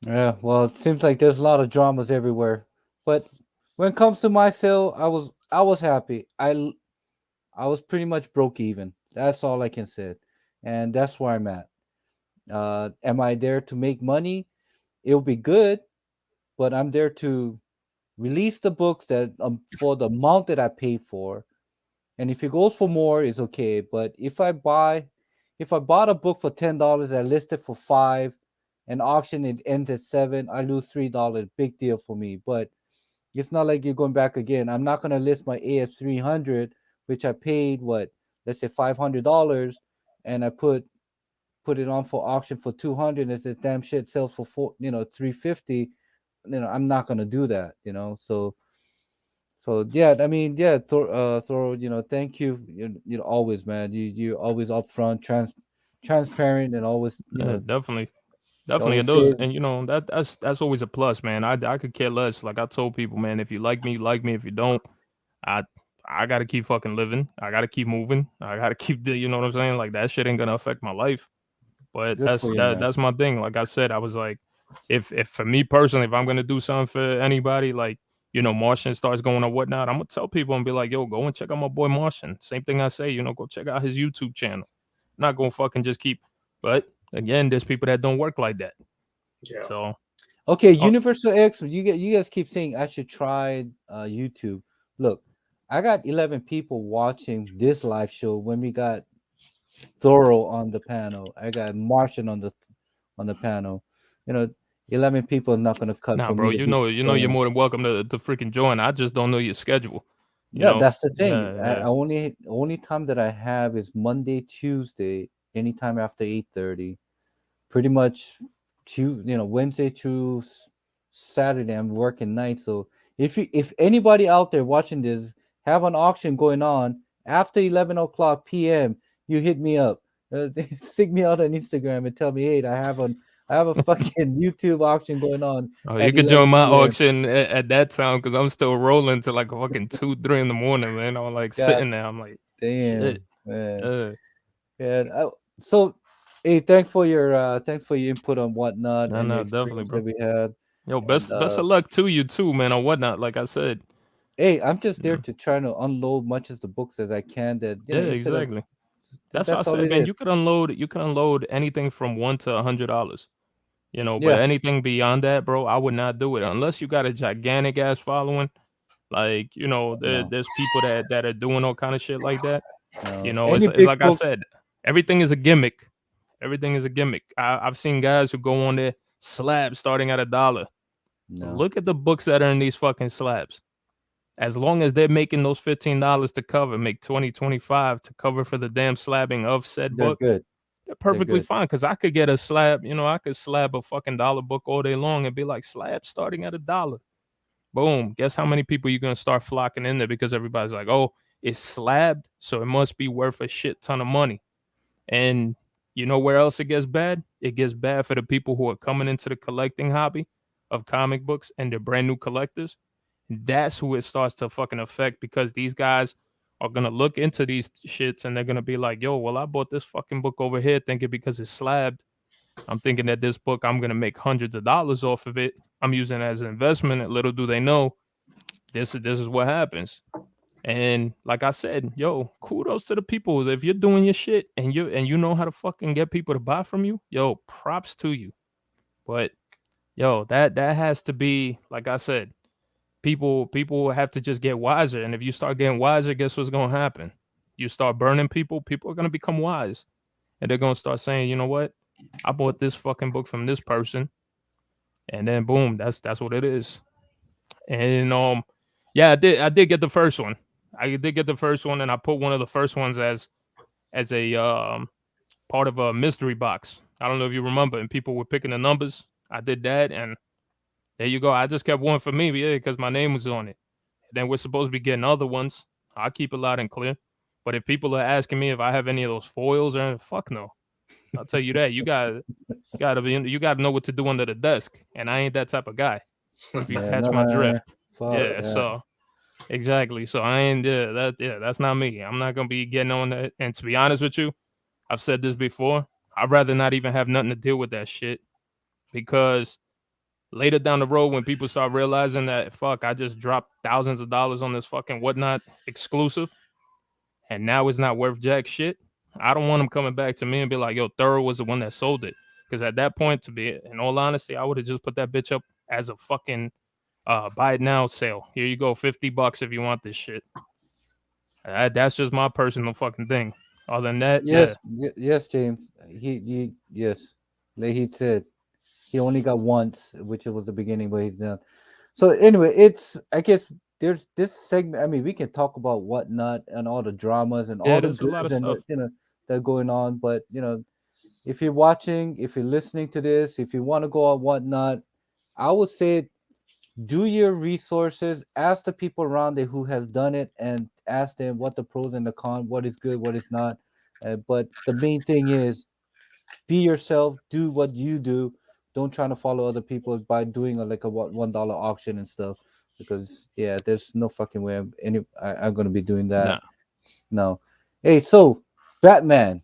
Yeah. Well, it seems like there's a lot of dramas everywhere. But when it comes to my sale, I was happy. I was pretty much broke even. That's all I can say, and that's where I'm at. Am I there to make money? It'll be good, but I'm there to release the books that for the amount that I paid for, and if it goes for more, it's okay. But if I bought a book for $10, I list it for 5, and auction it ends at 7, I lose $3. Big deal for me. But it's not like you're going back again. I'm not gonna list my AF 300, which I paid what, let's say $500, and I put it on for auction for 200, and says damn shit sells for 350. I'm not gonna do that. So yeah, I mean, yeah, Thor, thank you. Always, man. You're always upfront, transparent, and always, Yeah, definitely. you Definitely, and always say, those, and that's always a plus, man. I could care less. Like I told people, man, if you like me, you like me. If you don't, I I gotta keep fucking living. I gotta keep moving. I gotta keep you know what I'm saying? Like that shit ain't gonna affect my life. But good for you, man. that's my thing. Like I said, I was like, if for me personally, if I'm gonna do something for anybody, like Martian starts going or whatnot, I'm gonna tell people and be like, yo, go and check out my boy Martian. Same thing I say, go check out his YouTube channel. I'm not gonna fucking just keep. But again, there's people that don't work like that. Yeah. So Okay, uh, Universal X. You guys keep saying I should try YouTube. Look, I got 11 people watching this live show when we got Thorough on the panel. I got Martian on the panel. You know, 11 people are not gonna cut nah, for bro, me to be you're saying. more than welcome to freaking join. I just don't know your schedule. You No, know, that's the thing. yeah, I yeah. only time that I have is Monday, Tuesday, anytime after 8:30. Pretty much, Wednesday through Saturday I'm working night. So if anybody out there watching this have an auction going on after 11 o'clock p.m., you hit me up. Stick me out on Instagram and tell me, hey, I have a fucking YouTube auction going on Oh, you at could join 11 my p.m. auction at that time because I'm still rolling to like a fucking 2, 3 in the morning, man. I'm like God sitting there. I'm like, shit. damn, man. Uh, Yeah. So, hey, thanks for your input on whatnot no, and your no, definitely, experience bro. that we had. Yo, And best of luck to you too, man, on whatnot. Like I said, hey, I'm just you there know. to try to unload much as the books as I can. That Yeah, instead of exactly. That's why I that's all said, it man, is. you can unload anything from $1 to $100. But Yeah. anything beyond that, bro, I would not do it unless you got a gigantic ass following. Like, No. there's people that are doing all kind of shit like that. No. It's Any it's big like I book? said, everything is a gimmick. Everything is a gimmick. I've seen guys who go on there slabs starting at $1. No. Look at the books that are in these fucking slabs. As long as they're making those $15 to cover, make 20, 25 to cover for the damn slabbing of said They're book, good. they're They're perfectly good. fine. Because I could get a slab, I could slab a fucking dollar book all day long and be like, slab starting at $1. Boom. Guess how many people you're gonna start flocking in there because everybody's like, oh, it's slabbed, so it must be worth a shit ton of money. And you know where else it gets bad? It gets bad for the people who are coming into the collecting hobby of comic books and they're brand new collectors. That's who it starts to fucking affect because these guys are gonna look into these shits and they're gonna be like, yo, well, I bought this fucking book over here thinking because it's slabbed. I'm thinking that this book I'm gonna make hundreds of dollars off of it. I'm using it as an investment. And little do they know this is what happens. And like I said, yo, kudos to the people. If you're doing your shit and you know how to fucking get people to buy from you, yo, props to you. But yo, that has to be, like I said, people have to just get wiser. And if you start getting wiser, guess what's gonna happen? You start burning people are gonna become wise. And they're gonna start saying, you know what? I bought this fucking book from this person. And then boom, that's what it is. And yeah, I did get the first one. I did get the first one, and I put one of the first ones as a part of a mystery box. I don't know if you remember, and people were picking the numbers. I did that, and there you go. I just kept one for me, yeah, because my name was on it. Then we're supposed to be getting other ones. I'll keep it loud and clear. But if people are asking me if I have any of those foils, or fuck no, I'll tell you that you gotta know what to do under the desk, and I ain't that type of guy. If you Yeah. catch No. my No. No. drift, Fuck yeah. that. So exactly. So I ain't that's not me. I'm not gonna be getting on that. And to be honest with you, I've said this before. I'd rather not even have nothing to deal with that shit because later down the road when people start realizing that fuck, I just dropped thousands of dollars on this fucking whatnot exclusive and now it's not worth jack shit. I don't want them coming back to me and be like, yo, Thorough was the one that sold it. Because at that point, to be in all honesty, I would have just put that bitch up as a fucking buy it now sale. Here you go, $50 if you want this shit. That's just my personal fucking thing. Other than that, yeah, Yes, James. Yes. Like he said, he only got once, which it was the beginning, but he's done. So anyway, it's I guess there's this segment. I mean, we can talk about whatnot and all the dramas and yeah, all the there's a lot goods of and stuff. that are going on. But if you're watching, if you're listening to this, if you want to go on whatnot, I would say do your resources, ask the people around there who has done it, and ask them what the pros and the cons, what is good, what is not. But the main thing is be yourself, do what you do. Don't try to follow other people by doing like a $1 auction and stuff. Because yeah, there's no fucking way I'm gonna be doing that. Nah, No. Hey, so Batman.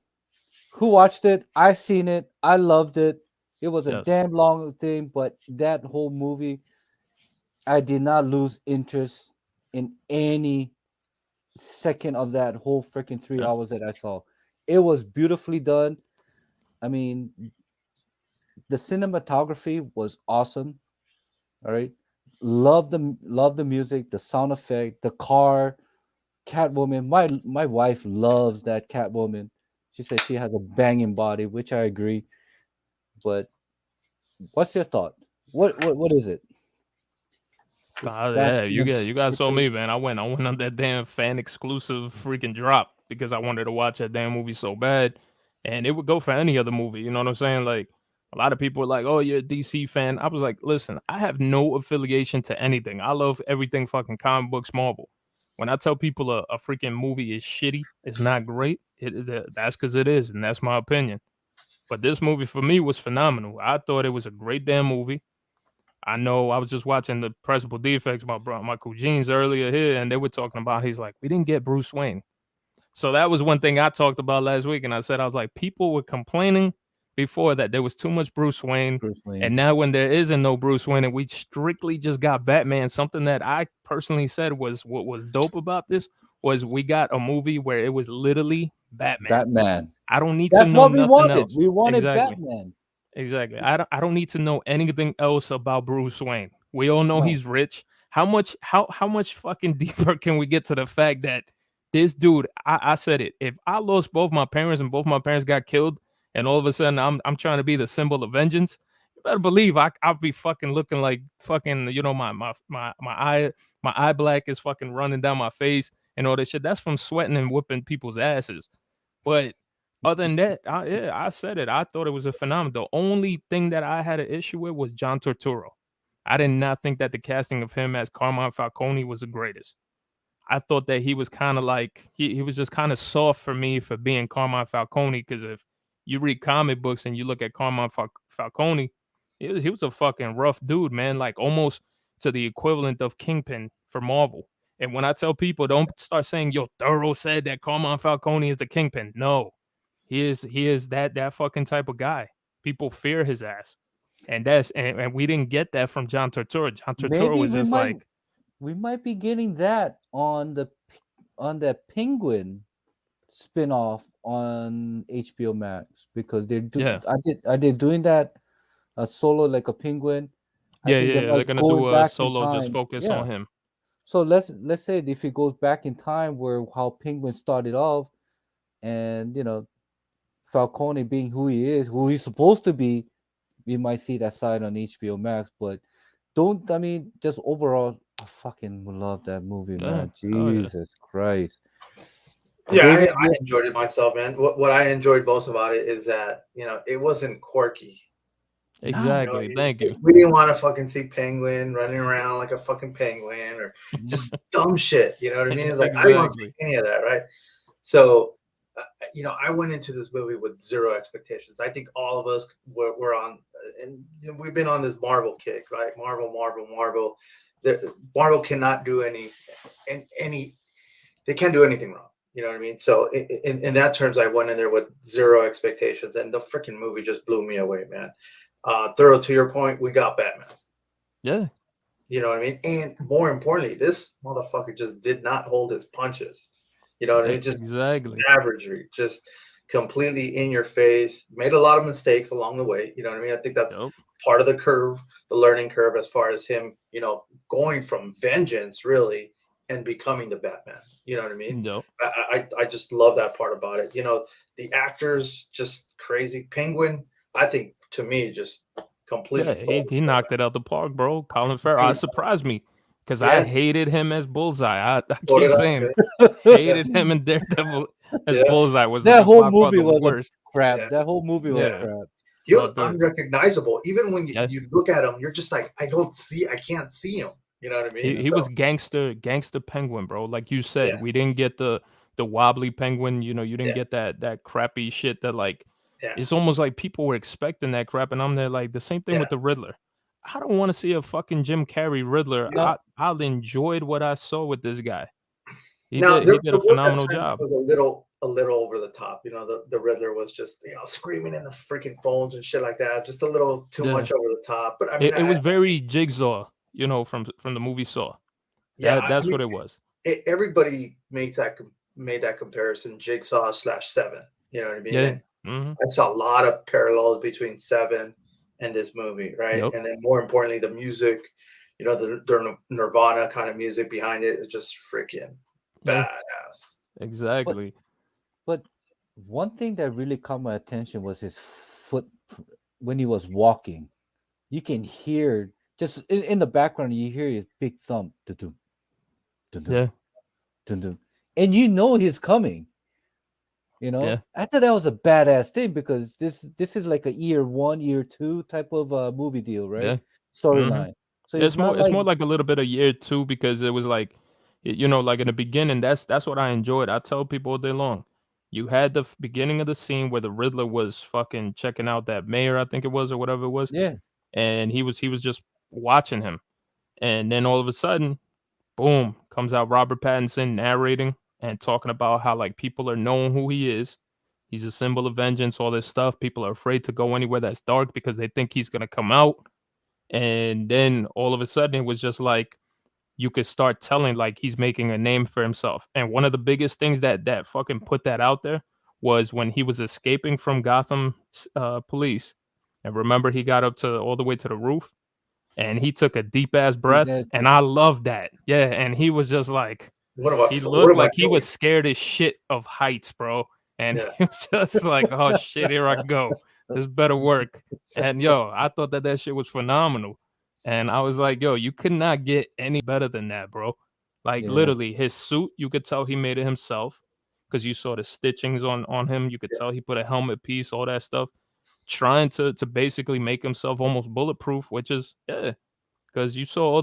Who watched it? I seen it. I loved it. It was a yes, damn long thing, but that whole movie, I did not lose interest in any second of that whole freaking 3 hours yes, that I saw. It was beautifully done. I mean, the cinematography was awesome. All right, love the music, the sound effect, the car, Catwoman. My wife loves that Catwoman. She says she has a banging body, which I agree. But what's your thought? What is it? It's yeah, you Batman got you guys saw stupid me, man. I went on that damn fan exclusive freaking drop because I wanted to watch that damn movie so bad, and it would go for any other movie. You know what I'm saying? Like a lot of people are like, "Oh, you're a DC fan." I was like, "Listen, I have no affiliation to anything. I love everything fucking comic books, Marvel." When I tell people a freaking movie is shitty, it's not great, that's because it is, and that's my opinion. But this movie for me was phenomenal. I thought it was a great damn movie. I know I was just watching the Principal Defects, my cousins earlier here, and they were talking about. He's like, we didn't get Bruce Wayne, so that was one thing I talked about last week, and I was like, people were complaining before that there was too much Bruce Wayne, Bruce Wayne. and now when there isn't no Bruce Wayne, and we strictly just got Batman, something that I personally said was what was dope about this was we got a movie where it was literally Batman. Batman. I don't need to That's know what we nothing wanted. else. We wanted Exactly. Batman. Exactly. I don't need to know anything else about Bruce Wayne. We all know No, he's rich. How much fucking deeper can we get to the fact that this dude, I said it. If I lost both my parents and both my parents got killed, and all of a sudden I'm trying to be the symbol of vengeance, you better believe I'll be fucking looking like fucking, my eye black is fucking running down my face and all this shit. That's from sweating and whipping people's asses. But other than that, yeah, I said it. I thought it was a phenomenon. The only thing that I had an issue with was John Turturro. I did not think that the casting of him as Carmine Falcone was the greatest. I thought that he was kind of like he was just kind of soft for me for being Carmine Falcone. Because if you read comic books and you look at Carmine Falcone, he was a fucking rough dude, man. Like almost to the equivalent of Kingpin for Marvel. And when I tell people, don't start saying, "Yo, Thorough said that Carmine Falcone is the Kingpin." No, he is that fucking type of guy. People fear his ass, and we didn't get that from John Turturro. John Turturro maybe was just like, we might be getting that on on that Penguin spin-off on HBO Max because yeah, are they doing that solo like a penguin? I yeah, think they yeah, yeah. They're might gonna going do a back in solo, just time. focus Yeah. on him. So let's say if it goes back in time where how Penguin started off and Falcone being who he is, who he's supposed to be, we might see that side on HBO Max. But don't I mean just overall, I fucking love that movie, Yeah, man. oh yeah, Jesus Christ. Yeah, David, I enjoyed it myself, man. What I enjoyed most about it is that it wasn't quirky. no, exactly. Thank you. We didn't want to fucking see Penguin running around like a fucking penguin or just dumb shit. You know what I mean? It's like I didn't want to see Exactly. any of that, right? So, I went into this movie with zero expectations. I think all of us were on, and we've been on this Marvel kick, right? Marvel, Marvel, Marvel. Marvel cannot do any. They can't do anything wrong. You know what I mean? So, in that terms, I went in there with zero expectations, and the freaking movie just blew me away, man. Thorough, to your point, we got Batman. Yeah, You know what I mean? And more importantly, this motherfucker just did not hold his punches. You know what I mean? Just exactly. savagery, just completely in your face. Made a lot of mistakes along the way. You know what I mean? I think that's Yep. part of the curve, the learning curve, as far as him, going from vengeance really and becoming the Batman. You know what I mean? Yep. I just love that part about it. The actors just crazy. Penguin, I think to me just completely Yeah, stole the he show, knocked it out the park, bro. Colin Farrell, I man. surprised me because I Yeah, hated him as Bullseye. I so keep did I. saying Yeah, hated him in Daredevil as yeah, Bullseye was That whole by far movie the was a worst. crap. yeah, That whole movie was Yeah, yeah. crap. He was but the unrecognizable. Even when yeah, you look at him, you're just like, I can't see him. You know what I mean? And he was so, gangster penguin, bro. Like you said, yeah, we didn't get the wobbly penguin. You didn't yeah, get that crappy shit that like yeah, it's almost like people were expecting that crap, and I'm there like the same thing yeah. with the Riddler. I don't want to see a fucking Jim Carrey Riddler. No, I enjoyed what I saw with this guy. Now He did there a was at phenomenal times it job. was a little over the top. The Riddler was just screaming in the freaking phones and shit like that. Just a little too Yeah. much over the top. But I mean, It was very Jigsaw, from the movie Saw. yeah, I That's mean, what it was. everybody made that comparison. Jigsaw slash Seven. You know what I mean? Yeah. And Mhm. I saw a lot of parallels between Seven and this movie, right? Yep. And then more importantly, the music. The Nirvana kind of music behind it is just freaking Yeah. badass. but Exactly. but one thing that really caught my attention was his foot when he was walking. You can hear just in the background. You hear his big thump, dun dun dun Yeah. dun dun, and you know he's coming. Yeah. I thought that was a badass thing because this is like a year one, year two type of movie deal, right? Yeah. Mhm. Storyline. So Yeah, it's not it's like more like a little bit of year two because it was like, like in the beginning, that's what I enjoyed. I tell people all day long. You had the beginning of the scene where the Riddler was fucking checking out that mayor, I think it was, or whatever it was, yeah, and he was just watching him, and then all of a sudden, boom, comes out Robert Pattinson narrating and talking about how like people are knowing who he is. He's a symbol of vengeance, all this stuff. People are afraid to go anywhere that's dark because they think he's gonna come out. And then all of a sudden it was just like you could start telling like he's making a name for himself. And one of the biggest things that fucking put that out there was when he was escaping from Gotham police. And remember, he got up to all the way to the roof and he took a deep ass breath. And I love that. Yeah. And he was just like, he What looked am I like he doing? was scared as shit of heights, bro. And Yeah. he was just like, oh shit, here I go. This better work. And yo, I thought that shit was phenomenal. And I was like, yo, you could not get any better than that, bro. Like yeah, literally, his suit, you could tell he made it himself because you saw the stitchings on him. You could Yeah. tell he put a helmet piece, all that stuff, trying to basically make himself almost bulletproof, which is yeah, because you saw all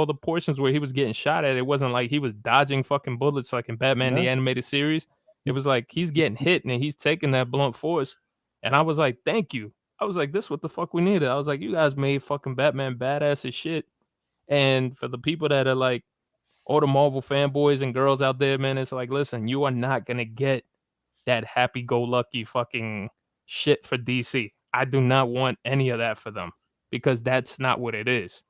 the portions where he was getting shot at. It wasn't like he was dodging fucking bullets like in Batman the no, animated series. It was like he's getting hit and he's taking that blunt force. And I was like, thank you. I was like, this what the fuck we needed. I was like, you guys made fucking Batman badass as shit. And for the people that are like all the Marvel fanboys and girls out there, man, it's like, listen, you are not gonna get that happy-go-lucky fucking shit for DC. I do not want any of that for them because that's not what it is.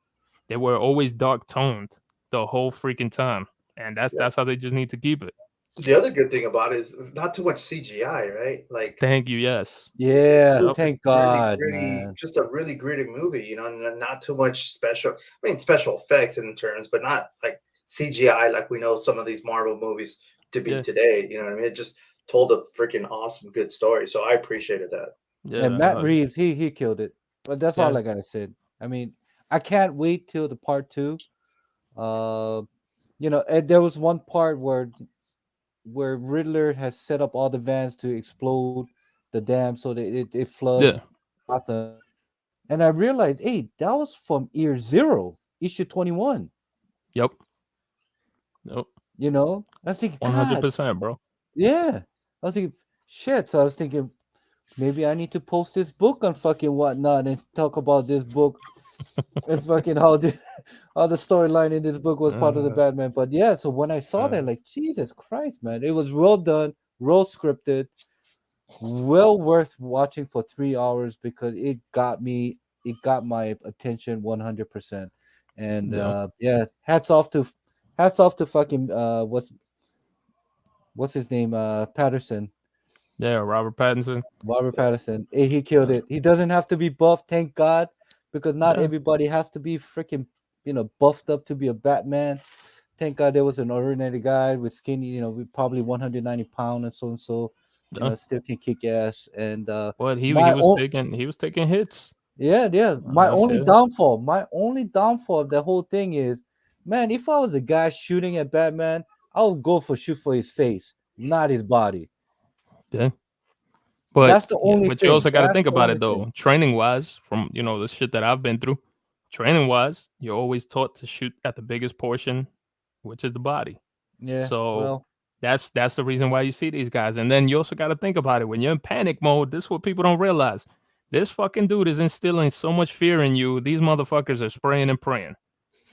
They were always dark toned the whole freaking time, and Yeah. that's how they just need to keep it. The other good thing about it is not too much CGI, right? Like Thank you. Yes. yeah. Yep. Thank really God, gritty, man. just a really gritty movie, and not too much special. I mean, special effects in terms, but not like CGI like we know some of these Marvel movies to be Yeah. today. You know what I mean? It just told a freaking awesome, good story. So I appreciated that. And Yeah. Matt Reeves, he killed it. But that's Yeah. all I gotta say. I mean, I can't wait till the part two. Uh, and there was one part where Riddler has set up all the vans to explode the dam so that it floods Yeah. Gotham. And I realized, hey, that was from year zero, issue 21. Yep. Yep. I was thinking, God, 100%, bro. yeah. I was thinking, shit. So I was thinking, maybe I need to post this book on fucking whatnot and talk about this book and fucking how the how the storyline in this book was part of the Uh, Batman. But yeah, so when I saw uh, that, like Jesus Christ, man, it was well done, well scripted, well worth watching for 3 hours because it got my attention 100%. And yep. yeah, hats off to fucking what's his name, Patterson. Yeah. Robert Pattinson. Robert Yeah, Patterson. He killed Uh, it. He doesn't have to be buff, thank God, because not Yeah. everybody has to be freaking, buffed up to be a Batman. Thank God there was an ordinary guy with skinny, with probably 190 pounds and so, Yeah. still can kick ass. And But my own, he was taking hits. yeah, yeah. That's it. My only downfall of the whole thing is, man, if I was the guy shooting at Batman, I would go for shoot for his face, not his body. Yeah. But That's the yeah, only but you thing. also got to That's think the about only it thing. though. Training wise, from the shit that I've been through, training wise, you're always taught to shoot at the biggest portion, which is the body. Yeah. So Well, that's the reason why you see these guys. And then you also got to think about it. When you're in panic mode, this is what people don't realize. This fucking dude is instilling so much fear in you. These motherfuckers are spraying and praying.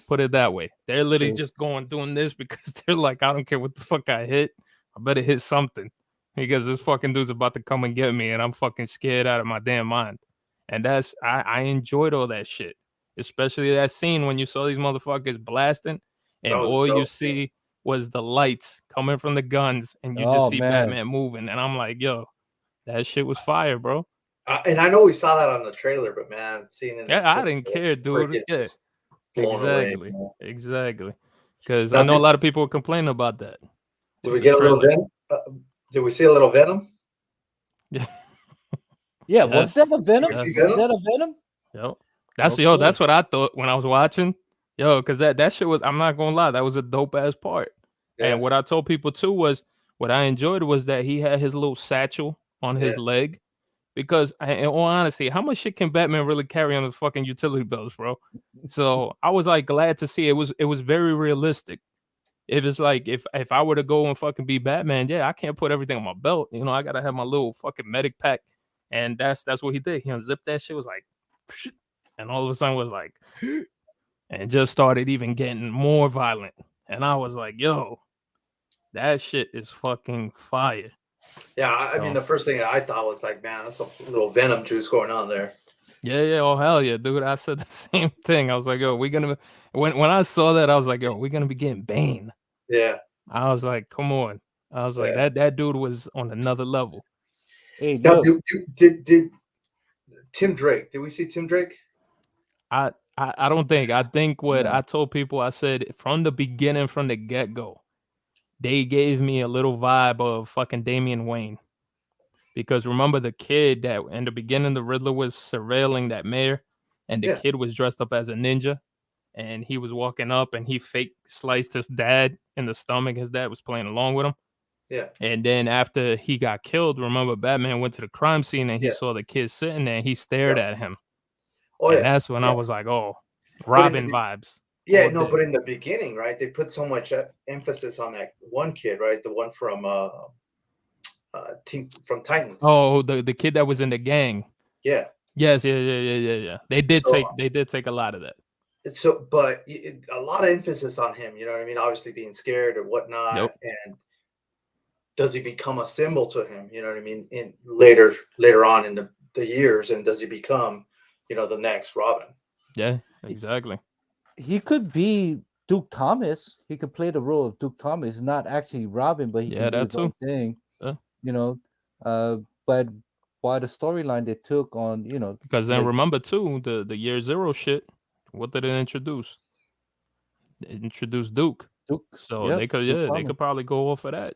Put it that way. They're literally true. just doing this because they're like, I don't care what the fuck I hit. I better hit something because this fucking dude's about to come and get me, and I'm fucking scared out of my damn mind. And I enjoyed all that shit, especially that scene when you saw these motherfuckers blasting, That and was all you dope. Yeah. see was the lights coming from the guns, and you just Oh see man. Batman moving, and I'm like, yo, that shit was fire, bro. And I know we saw that on the trailer, but man, seeing it in Yeah, I cinema, didn't care, dude. freaking Yeah, just blown away. exactly, Man. exactly. Because I Now, know a lot of people were complaining about that did with we the get a little trailer. Venom? Did we see a little Venom? Yeah. Yeah, was that Yes. a Venom? We see Yes. Was Venom? that a Venom? Yo. That's Okay. that's what I thought when I was watching. Yo, because that shit was, I'm not gonna lie, that was a dope ass part. And Yeah, what I told people too was what I enjoyed was that he had his little satchel on yeah. his leg. Because in all honesty, how much shit can Batman really carry on the fucking utility belts, bro? So I was like glad to see it was very realistic. If it's like if I were to go and fucking be Batman, yeah, I can't put everything on my belt. I gotta have my little fucking medic pack, and that's what he did. He unzipped that shit, was like, and all of a sudden was like, and just started even getting more violent. And I was like, yo, that shit is fucking fire. Yeah, I mean, So the first thing I thought was like, man, that's a little Venom juice going on there. yeah, yeah, oh hell yeah, dude. I said the same thing. I was like, yo, we gonna when I saw that, I was like, yo, we're gonna be getting Bane. Yeah, I was like, come on. I was like, yeah. that dude was on another level. Hey, Now, look. did Tim Drake? Did we see Tim Drake? I don't think. I think what No. I told people, I said from the beginning, from the get go, they gave me a little vibe of fucking Damian Wayne. Because remember the kid that in the beginning, the Riddler was surveilling that mayor, and the Yeah, kid was dressed up as a ninja, and he was walking up and he fake sliced his dad in the stomach. His dad was playing along with him. yeah, And then after he got killed, remember Batman went to the crime scene and he yeah, saw the kid sitting there and he stared yeah. at him. Oh And yeah, that's when I yeah. was like, oh, But in Robin the vibes yeah, all no, day. but in the beginning, right? They put so much emphasis on that one kid, right? The one from team from Titans. Oh, the kid that was in the gang. Yeah. Yes, yeah. They did So take a lot of that. but a lot of emphasis on him. You know what I mean? Obviously being scared or Yep. whatnot, and does he become a symbol to him? You know what I mean? In later on in the years, and does he become, the next Robin? Yeah, exactly. He could be Duke Thomas. He could play the role of Duke Thomas, not actually Robin, but he Yeah, can do that his too. own thing. Yeah. You know, but why the storyline they took on, Because then like remember too, the year zero shit, what did it introduce? It introduced Duke. Duke, So yep, Duke they Thomas. could probably go off of that.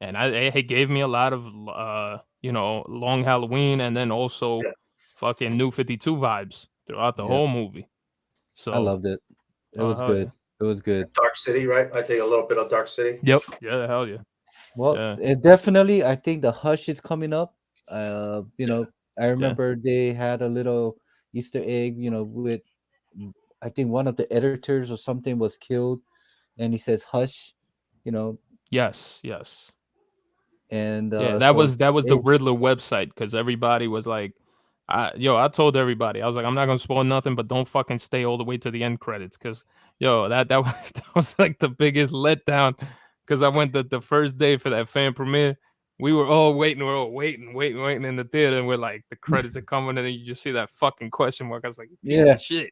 And it gave me a lot of Long Halloween, and then also Yeah, fucking New 52 vibes throughout the Yeah, whole movie. I So loved it. It oh was hell good. yeah. It was good. Dark City, right? I think a little bit of Dark City. Yep. Yeah, hell yeah. Well, Yeah. it definitely, I think the Hush is coming up. Yeah, I Yeah. remember they had a little Easter egg, with I think one of the editors or something was killed, and he says Hush, you know, Yes. and Yeah, so that was the it, Riddler website because everybody was like, I told everybody, I was like, I'm not gonna spoil nothing, but don't fucking stay all the way to the end credits because that was that was like the biggest letdown because I went the first day for that fan premiere. We were all waiting, waiting in the theater, and we're like, the credits are coming, and then you just see that fucking question mark. I was like, piece yeah. of shit.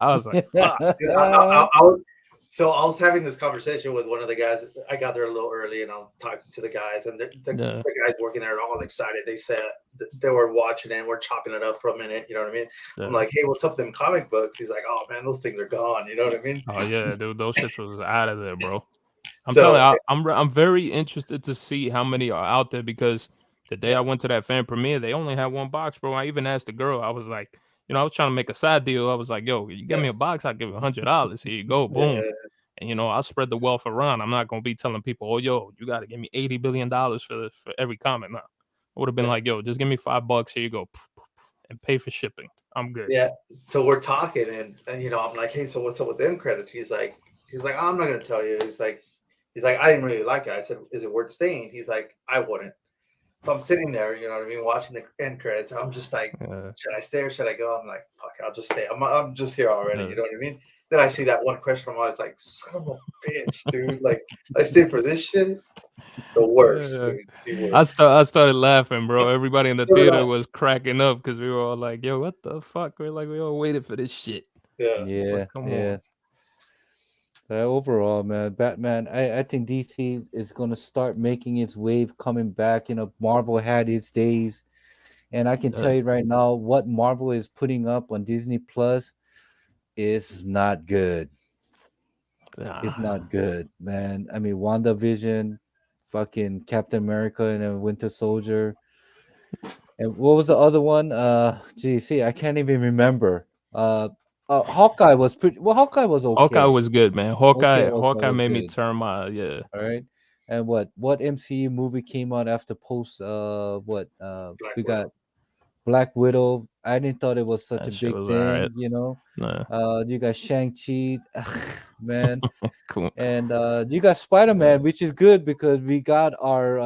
I was like, fuck. Dude, I would. So I was having this conversation with one of the guys. I got there a little early, and I'm talking to the guys, and Yeah, the guys working there are all excited. They said they were watching it, and we're chopping it up for a minute. You know what I mean? I'm yeah. like, hey, what's up, with them comic books? He's like, oh man, those things are gone. You know what I mean? Oh yeah, dude, those shits was out of there, bro. I'm telling So you, I'm very interested to see how many are out there because the day I yeah, went to that fan premiere, they only had one box, bro. I even asked the girl, I was like, I was trying to make a side deal. I was like, yo, you give yeah, me a box, I'll give you $100. Here you go, boom. yeah, And I'll spread the wealth around. I'm not gonna be telling people, oh, yo, you got to give me $80 billion for every comment. No, I would have been yeah. like, yo, just give me $5. Here you go, and pay for shipping. I'm good. Yeah. So we're talking, and I'm like, hey, so what's up with them credits? He's like, I'm not gonna tell you. He's like, I didn't really like it. I said, is it worth staying? He's like, I wouldn't. So I'm sitting there, you know what I mean, watching the end credits. I'm just like, Uh, should I stay or should I go? I'm like, fuck it, I'll just stay. I'm just here already. uh, You know what I mean? Then I see that one question. I'm always like, son of a bitch, dude. Like, I stayed for this shit. The worst, uh, dude. The worst. I started laughing, bro. Everybody in the So did I. theater was cracking up because we were all like, "Yo, what the fuck?" We're like, we all waited for this shit. Yeah. Like, Yeah, come yeah. on. Overall, man, Batman. I think DC is gonna start making its wave, coming back. Marvel had its days, and I can tell Uh, you right now, what Marvel is putting up on Disney Plus is not good. It's nah. not good, man. I mean, WandaVision, fucking Captain America and a Winter Soldier. And what was the other one? See, I can't even remember. Uh, Hawkeye was pretty. Well, Hawkeye was Hawkeye okay. was good, man. Okay, Hawkeye Hawkeye was made me good. turn my yeah. All right. And what MCU movie came out after post? What? Black We got Widow. Black Widow. I didn't thought it was such That a shit big was alright. thing. You know. Nah, You got Shang Chi, man, cool. and you got Spider Uh, Man, which is good because we got our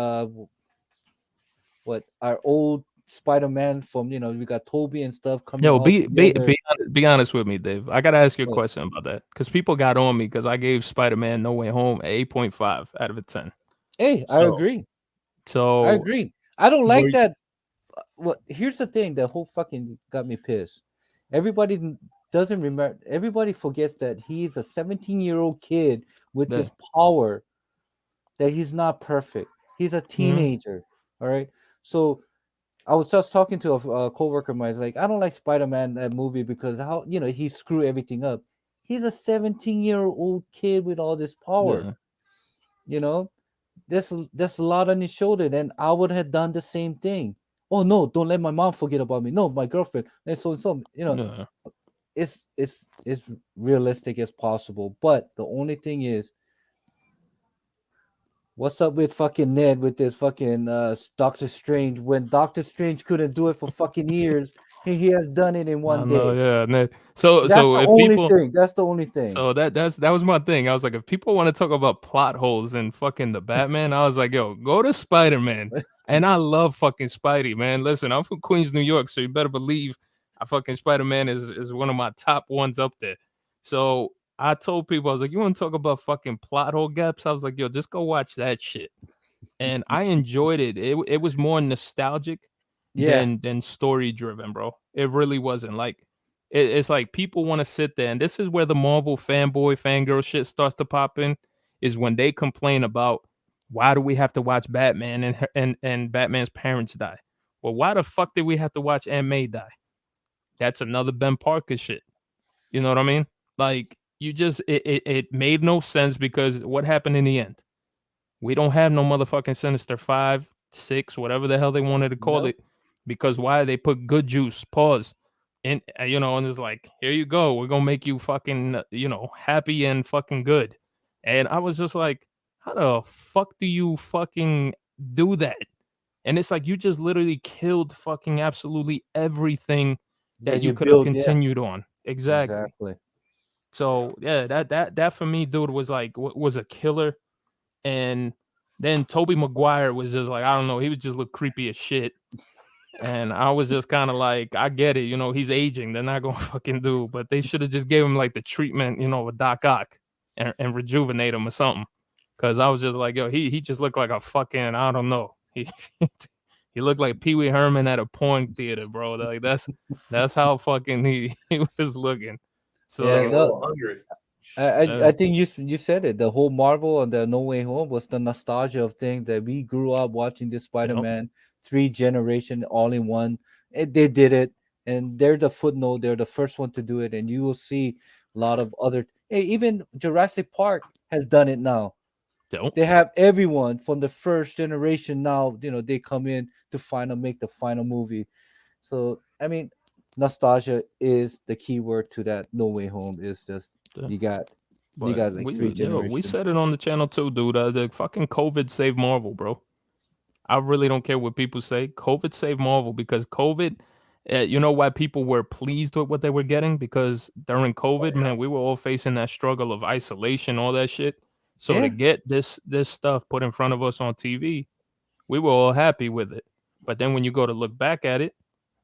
our old Spider Man from we got Toby and stuff coming Yo, all together. be honest with me, Dave. I gotta ask you a But question about that because people got on me because I gave Spider Man No Way Home a 8.5 out of a 10. hey, I So, agree. I so agree. I don't were like that. Well, here's the thing that whole fucking got me pissed. Everybody doesn't remember. Everybody forgets that he's a 17-year-old kid with the this power. That he's not perfect. He's a mhm, teenager. All right. So I was just talking to a coworker of mine. Like, I don't like Spider-Man that movie because how he screwed everything up. He's a 17-year-old kid with all this power. the You know, there's a lot on his shoulder. Then I would have done the same thing. Oh no, don't let my mom forget about me. No, my girlfriend and so and so. the It's realistic as possible. But the only thing is, what's up with fucking Ned with this fucking Doctor Strange when Doctor Strange couldn't do it for fucking years? He has done it in I one know, day. yeah. That's So the if only people thing. That's the only thing. So that was my thing. I was like, if people want to talk about plot holes in fucking the Batman, I was like, yo, go to Spider Man. And I love fucking Spidey, man. Listen, I'm from Queens, New York, so you better believe I fucking Spider Man is one of my top ones up there. So I told people, I was like, you want to talk about fucking plot hole gaps? I was like, yo, just go watch that shit. And I enjoyed it. It was more nostalgic Yeah, than story driven, bro. It really wasn't like it's like people want to sit there, and this is where the Marvel fanboy fangirl shit starts to pop in. Is when they complain about why do we have to watch Batman and Batman's parents die? Well, why the fuck did we have to watch Aunt May die? That's another Ben Parker shit. You know what I mean? Like you just it made no sense because what happened in the end? We don't have no motherfucking Sinister 5, 6, whatever the hell they wanted to call no, it. Because why they put good juice, pause. And and it's like, here you go. We're gonna make you fucking, happy and fucking good. And I was just like, how the fuck do you fucking do that? And it's like you just literally killed fucking absolutely everything that that you you could have build. Yeah, continued on. Exactly. exactly. So yeah, that for me, dude, was like was a killer. And then Toby Maguire was just like, I don't know, he would just look creepy as shit. And I was just kind of like, I get it, he's aging. They're not gonna fucking do, but they should have just gave him like the treatment, with Doc Ock and rejuvenate him or something. Cause I was just like, yo, he just looked like a fucking, I don't know. He he looked like Pee Wee Herman at a porn theater, bro. Like that's how fucking he was looking. Looked like Yeah, he's So a the little hungry. I think you said it. The whole Marvel and the No Way Home was the nostalgia of thing that we grew up watching this Yep. Spider-Man, three generation all in one. They did it, and they're the footnote. They're the first one to do it, and you will see a lot of other. Hey, even Jurassic Park has done it now. Don't. They have everyone from the first generation now. They come in to make the final movie. So I mean, nostalgia is the key word to that. No Way Home is just Yeah. you got you But got like three we generation. said it on the channel too, dude. The fucking COVID saved Marvel, bro. I really don't care what people say. COVID saved Marvel because COVID, you know why people were pleased with what they were getting? Because during Oh COVID, yeah. man, we were all facing that struggle of isolation, all that shit. So to Yeah, get this stuff put in front of us on TV, we were all happy with it. But then when you go to look back at it,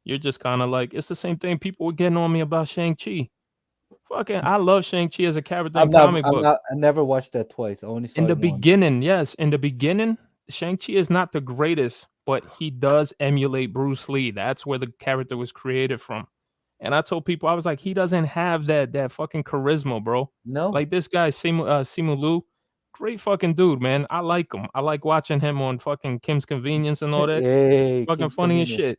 you're just kind of like, it's the same thing people were getting on me about Shang-Chi. Fucking, I love Shang-Chi as a character in I'm not. comic I'm books. not. I never watched that twice. I only In saw the it once. beginning, yes, in the beginning, Shang-Chi is not the greatest, but he does emulate Bruce Lee. That's where the character was created from. And I told people, I was like, he doesn't have that fucking charisma, bro. No. Like this guy, Simu Liu, great fucking dude, man. I like him. I like watching him on fucking Kim's Convenience and all that. Hey, Fucking Kim's funny as convenient. shit.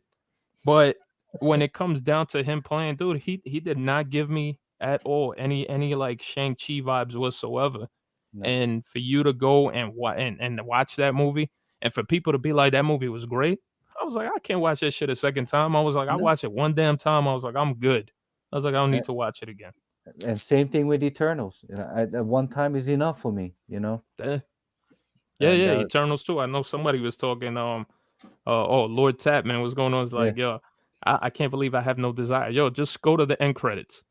But when it comes down to him playing, dude, he did not give me at all any like Shang-Chi vibes whatsoever. No. And for you to go and watch that movie, and for people to be like that movie was great, I was like, I can't watch that shit a second time. I was like, I No. watched it one damn time. I was like, I'm good. I was like, I don't A- need to watch it again. And same thing with Eternals. At one time is enough for me. Eh, yeah, And yeah, Eternals too. I know somebody was talking. Oh, Lord Tapman was going on. It's yeah. like, yo, I can't believe I have no desire. Yo, just go to the end credits.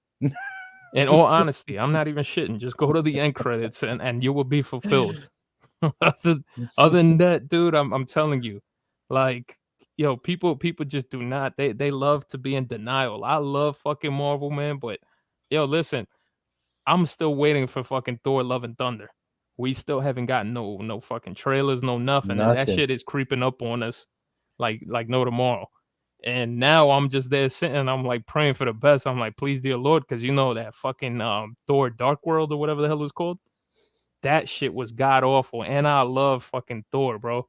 In all honesty, I'm not even shitting. Just go to the end credits and you will be fulfilled. other, other than that, dude, I'm telling you, like, yo, people just do not. They love to be in denial. I love fucking Marvel, man, but yo, listen, I'm still waiting for fucking Thor: Love and Thunder. We still haven't gotten no fucking trailers, no nothing, and that Nothing. shit is creeping up on us like no tomorrow. And now I'm just there sitting, I'm like praying for the best. I'm like, please, dear Lord, because you know that fucking Thor Dark World or whatever the hell it's called. That shit was god awful, and I love fucking Thor, bro.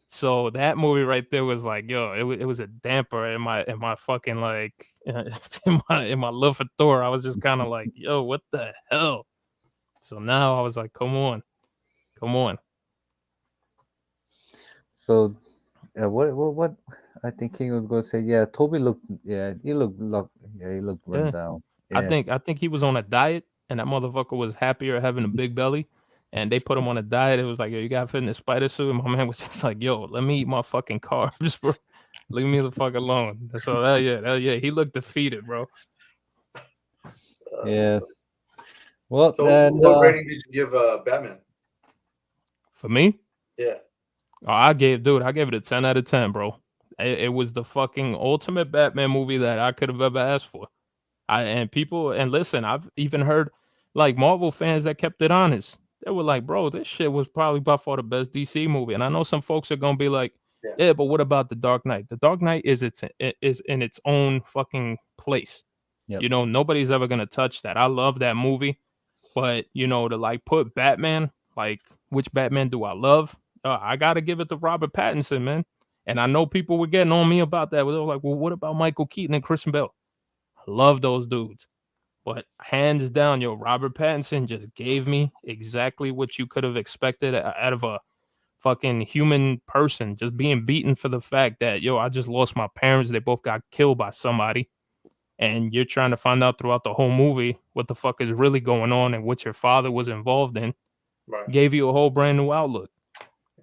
So that movie right there was like, yo, it was a damper in my fucking like in my love for Thor. I was just kind of like, yo, what the hell? So now I was like, come on, come on. So what? I think King was going to say. Yeah, Toby looked. Yeah, he looked run Yeah, down. I Yeah. think I think he was on a diet, and that motherfucker was happier having a big belly. And they put him on a diet. It was like, yo, you got to fit in the spider suit. And my man was just like, yo, let me eat my fucking carbs, bro. Leave me the fuck alone. So yeah, he looked defeated, bro. Yeah. Well, So and what rating did you give Batman? For me, Yeah. oh, I gave it a 10 out of 10, bro. It was the fucking ultimate Batman movie that I could have ever asked for. And listen, I've even heard like Marvel fans that kept it honest. They were like, bro, this shit was probably by far the best DC movie. And I know some folks are gonna be like, Yeah. yeah, but what about the Dark Knight? The Dark Knight is in its own fucking place. yep. You know, nobody's ever gonna touch that. I love that movie. But to like put Batman, like which Batman do I love? I gotta give it to Robert Pattinson, man. And I know people were getting on me about that. They were like, well, what about Michael Keaton and Christian Bale? I love those dudes. But hands down, Robert Pattinson just gave me exactly what you could have expected out of a fucking human person, just being beaten for the fact that, I just lost my parents. They both got killed by somebody. And you're trying to find out throughout the whole movie what the fuck is really going on and what your father was involved in. Right. Gave you a whole brand new outlook.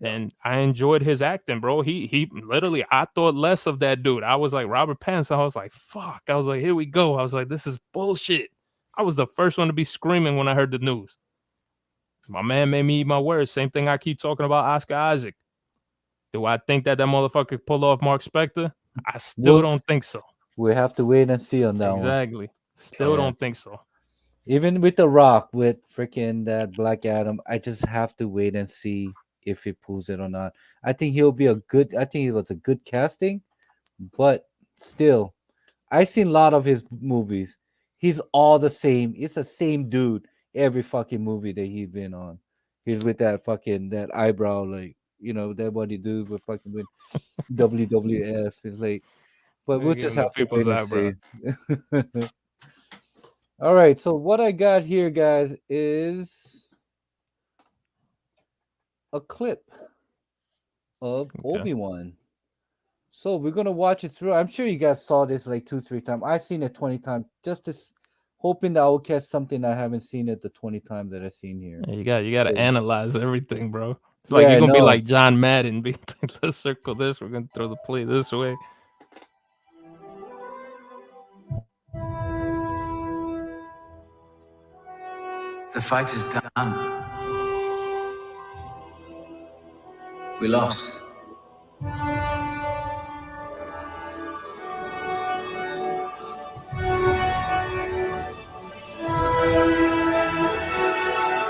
Yeah. And I enjoyed his acting, bro. He literally, I thought less of that dude. I was like Robert Pattinson. I was like, fuck. I was like, here we go. I was like, this is bullshit. I was the first one to be screaming when I heard the news. My man made me eat my words. Same thing I keep talking about Oscar Isaac. Do I think that motherfucker pulled off Mark Spector? I still Well, don't think so. we have to wait and see on that one. Exactly. Still Sure. Yeah. don't think so. Even with The Rock, with freaking that Black Adam, I just have to wait and see if he pulls it or not. I think he'll be a good. I think it was a good casting, but still, I seen a lot of his movies. He's all the same. It's the same dude every fucking movie that he's been on. He's with that fucking that eyebrow, like that what he do with fucking with WWF. It's like, but we'll Give just him the have to people's wait and eyebrow. see. All right, so what I got here, guys, is a clip of Okay. Obi-Wan. So we're gonna watch it through. I'm sure you guys saw this like 2, 3 times. I've seen it 20 times, just to hoping that I will catch something I haven't seen it the 20 times that I've seen here. Yeah, you gotta So, analyze everything, bro. It's like you're yeah, gonna be no. like John Madden, be let's circle this. We're gonna throw the play this way. The fight is done. We lost.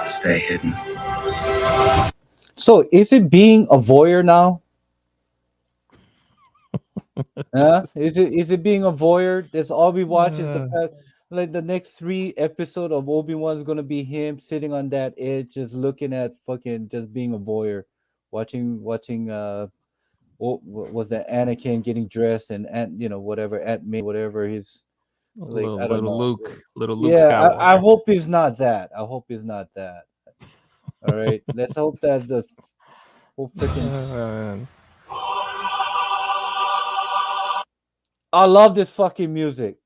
Stay hidden. So is it being a voyeur now? Is it being a voyeur? That's all we watch is the Uh, past, like the next 3 episode of Obi-Wan's gonna be him sitting on that edge, just looking at fucking just being a voyeur, watching what was that Anakin getting dressed and whatever Aunt May whatever he's like I don't know. Little Luke Yeah, I Skywalker. hope he's not that. I hope he's not that. All right, let's hope that the whole freaking. Uh, I love this fucking music.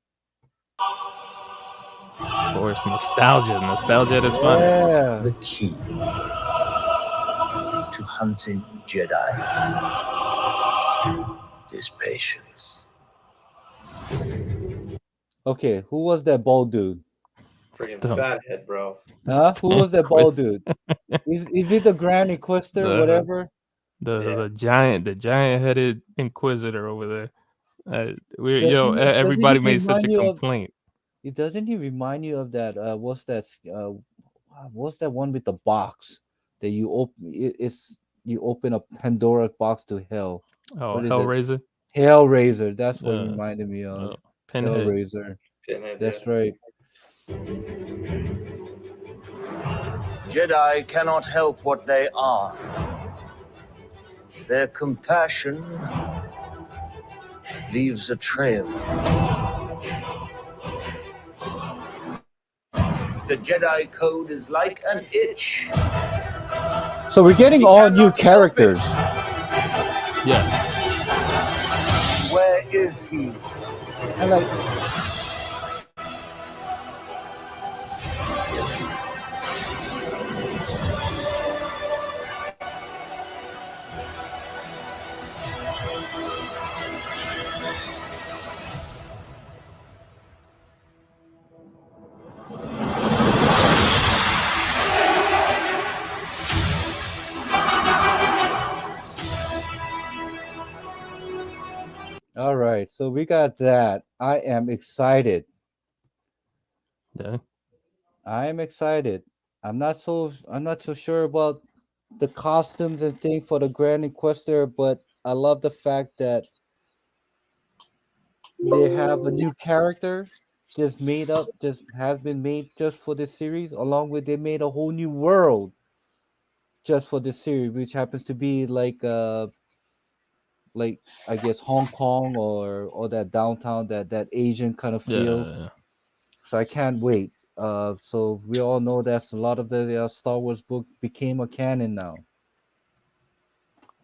of course, nostalgia at its finest. Yeah. The key to hunting Jedi is patience. Okay, who was that bald dude? Freaking Dumb. fathead, bro. Huh? Who was that bald dude? Is it the Grand Inquisitor, The- whatever? The giant headed Inquisitor over there. Doesn't Everybody he made such remind a you of? complaint. Doesn't he remind you of that? What's that one with the box that you open? It's you open a Pandora box to hell. Oh, What is it? Hellraiser. Hellraiser. That's what it Uh, reminded me of. Pinhead. Hellraiser. Pinhead, That's yeah. right. Jedi cannot help what they are. Their compassion leaves a trail. The Jedi Code is like an itch. So we're getting He all new cannot help characters. it. Yeah. Where is he? And like, all right, so we got that. I am excited. Yeah. I am excited. I'm not so sure about the costumes and thing for the Grand Inquisitor, but I love the fact that they have a new character just made up, just has been made just for this series, along with they made a whole new world just for this series, which happens to be like I guess Hong Kong or that downtown that Asian kind of feel. Yeah. So I can't wait. So we all know that a lot of the Star Wars book became a canon now,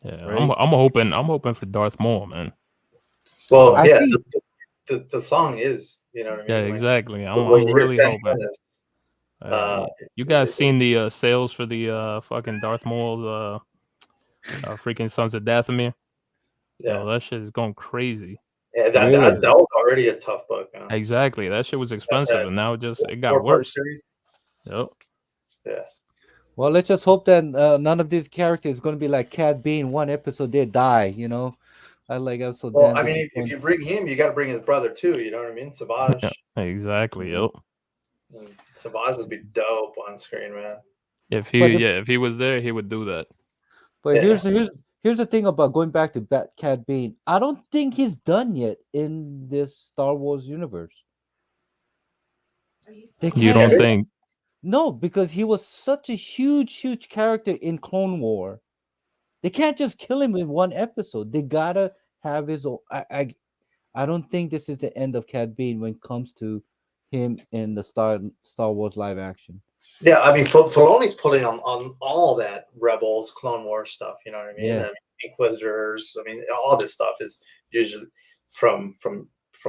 Yeah. right? I'm hoping for Darth Maul, man. Well, I yeah, think the song is, you know what I mean? Yeah, Like, exactly. when I'm you hear really 10 hoping. minutes, You guys seen the sales for the fucking Darth Maul's freaking Sons of Dathomir? yeah, Yo, that shit is going crazy. yeah, Really? that was already a tough book, man. Exactly. That shit was expensive, and now it got Four-part worse. series. Yep. Yeah. well, let's just hope that none of these characters going to be like Cad Bane. One episode they die, I'm so Well, damn I mean, if disappointed. you bring him, you got to bring his brother too. You know what I mean? Savage. Yeah, exactly. Yep. And Savage would be dope on screen, man. If But he was there, he would do that. But Yeah. here's the thing about going back to Cad Bane. I don't think he's done yet in this Star Wars universe. They You can't don't think? No, because he was such a huge character in Clone War. They can't just kill him in one episode. They gotta have his own. I don't think this is the end of Cad Bane when it comes to him in the Star Wars live action. Yeah, I mean, Filoni's pulling on all that Rebels, Clone Wars stuff. You know what I mean? Yeah. And Inquisitors. I mean, all this stuff is usually from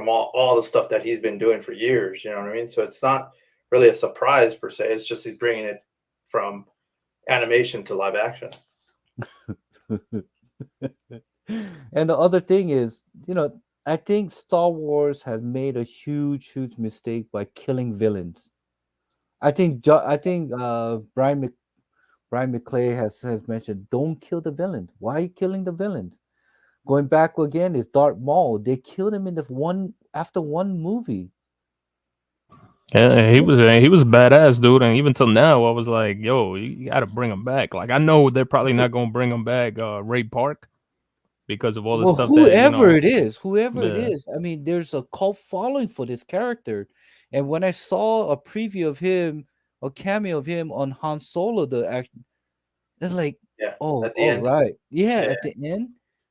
all the stuff that he's been doing for years. You know what I mean? So it's not really a surprise per se. It's just he's bringing it from animation to live action. And the other thing is, I think Star Wars has made a huge mistake by killing villains. I think Brian McClay has mentioned, don't kill the villains. Why are you killing the villains? Going back again is Darth Maul. They killed him in the one after one movie. Yeah, he was badass, dude. And even till now, I was like, yo, you got to bring him back. Like, I know they're probably not gonna bring him back, Ray Park, because of all the Well, stuff that whoever it yeah, is, I mean, there's a cult following for this character. And when I saw a preview of him, a cameo of him on Han Solo, the action, it's like, Yeah, oh, at the all end. right, yeah. Yeah, At the end,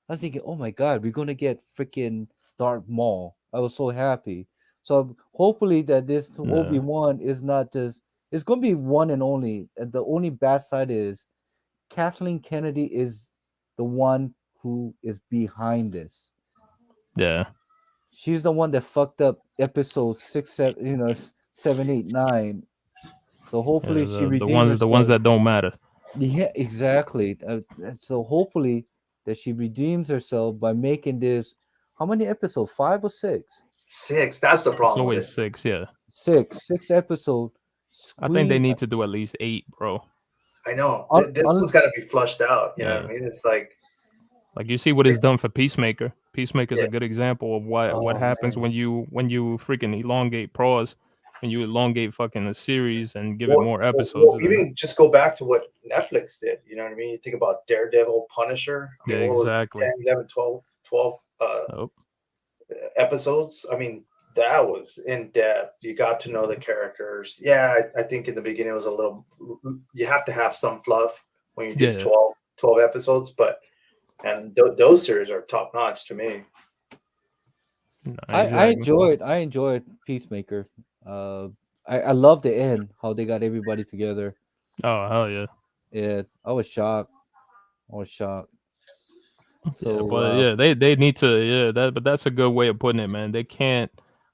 I was thinking, oh my god, we're gonna get freaking Darth Maul. I was so happy. So hopefully that this yeah, Obi-Wan is not just. It's gonna be one and only. And the only bad side is Kathleen Kennedy is the one who is behind this. yeah. She's the one that fucked up episode six, seven, 7, 8, 9. So hopefully she The redeemed ones herself. that don't matter. Yeah, exactly. And so hopefully that she redeems herself by making this. How many episodes? 5 or 6? 6. That's the It's problem with always it. 6. Yeah, Six episode. I think they Squeeze. need to do at least 8, bro. I know. Un, This un, one's got to be flushed out. You know what Yeah, I mean? It's like, like you see what is done for Peacemaker. Peacemaker is yeah. a good example of what Oh happens man. when you freaking elongate pros, when you elongate fucking a series and give it Well, more well, episodes. well, Then even just go back to what Netflix did. You know what I mean? You think about Daredevil, Punisher. I yeah, mean, what was it, exactly. 10, 11, 12 Oh, episodes? I mean, that was in depth. You got to know the characters. Yeah, I think in the beginning it was a little, you have to have some fluff when you do yeah, 12 episodes, but, and those series are top notch to me. no, I exactly. enjoyed Peacemaker. Uh, I love the end, how they got everybody together. Oh hell yeah. Yeah, I was shocked. I was shocked. Yeah, So but yeah, they need to, yeah, but that's a good way of putting it, man. They can't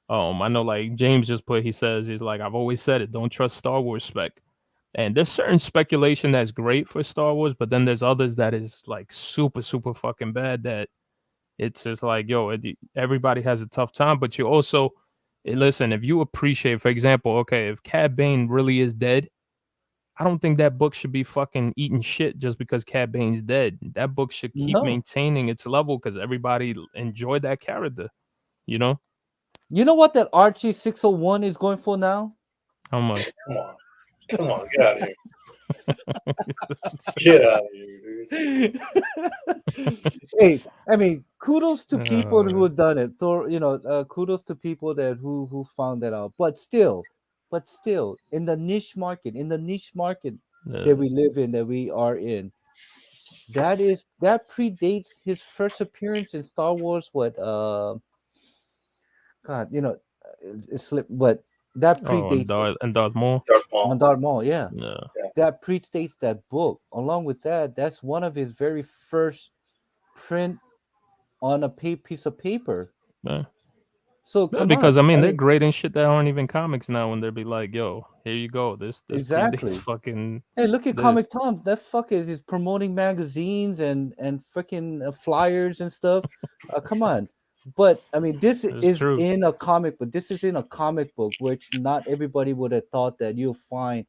I know like James just put, he says, he's like, I've always said it, don't trust Star Wars spec. And there's certain speculation that's great for Star Wars, but then there's others that is like super fucking bad, that it's just like, yo, everybody has a tough time, but you also listen, if you appreciate, for example, okay, if Cad Bane really is dead, I don't think that book should be fucking eating shit just because Cad Bane's dead. That book should keep no, maintaining its level because everybody enjoyed that character. You know you know what that Archie 601 is going for now? how much? Come on. Come on. Get out of here. Get out of here, dude. Hey, I mean, kudos to people who Uh, have done it. So, kudos to people that who found that out. But still, in the niche market that uh, we live in, that we are in, that predates his first appearance in Star Wars. What? God, it slipped, but that oh, predates it. And Darth Maul. Darth Maul. On Darth Maul, yeah, Yeah, that predates that book. Along with that, that's one of his very first print on a piece of paper. yeah. So Yeah, come because on, I mean I they're mean, great in shit that aren't even comics now. When they'll be like, "Yo, here you go. This predates exactly. fucking Hey, look at this." Comic Tom. That fucker is promoting magazines and freaking flyers and stuff. Come on. But I mean, this It's is true. in a comic book. This is in a comic book, which not everybody would have thought that you'll find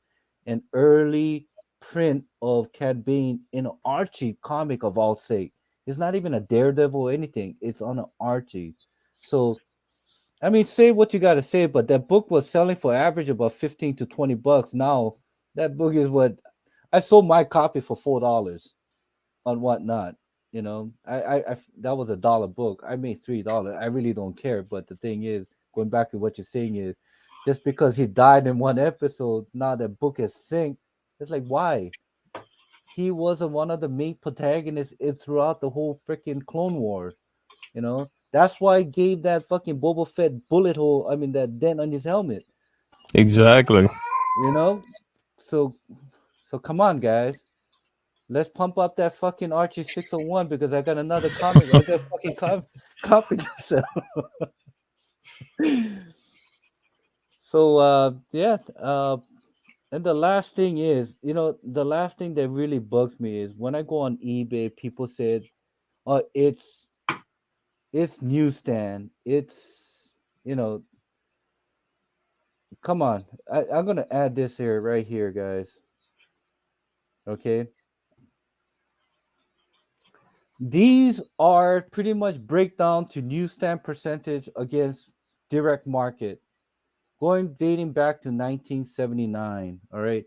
an early print of Cad Bane in an Archie comic of all sake. It's not even a Daredevil or anything. It's on an Archie. So I mean, say what you got to say, but that book was selling for average about 15 to $20. Now that book is what I sold my copy for $4 on whatnot. That was $1 book. I made $3. I really don't care. But the thing is, going back to what you're saying is, just because he died in one episode, now the book is synced. It's like, why? He wasn't one of the main protagonists throughout the whole freaking Clone War. That's why I gave that fucking Boba Fett bullet hole. I mean, that dent on his helmet. Exactly. You know, so come on, guys. Let's pump up that fucking Archie 601 because I got another comic. I got fucking copy to sell. So yeah, and the last thing is, the last thing that really bugs me is when I go on eBay, people said, "Oh, it's newsstand. It's you know, come on." I'm gonna add this here, right here, guys. Okay, these are pretty much breakdown to newsstand percentage against direct market, going dating back to 1979. All right.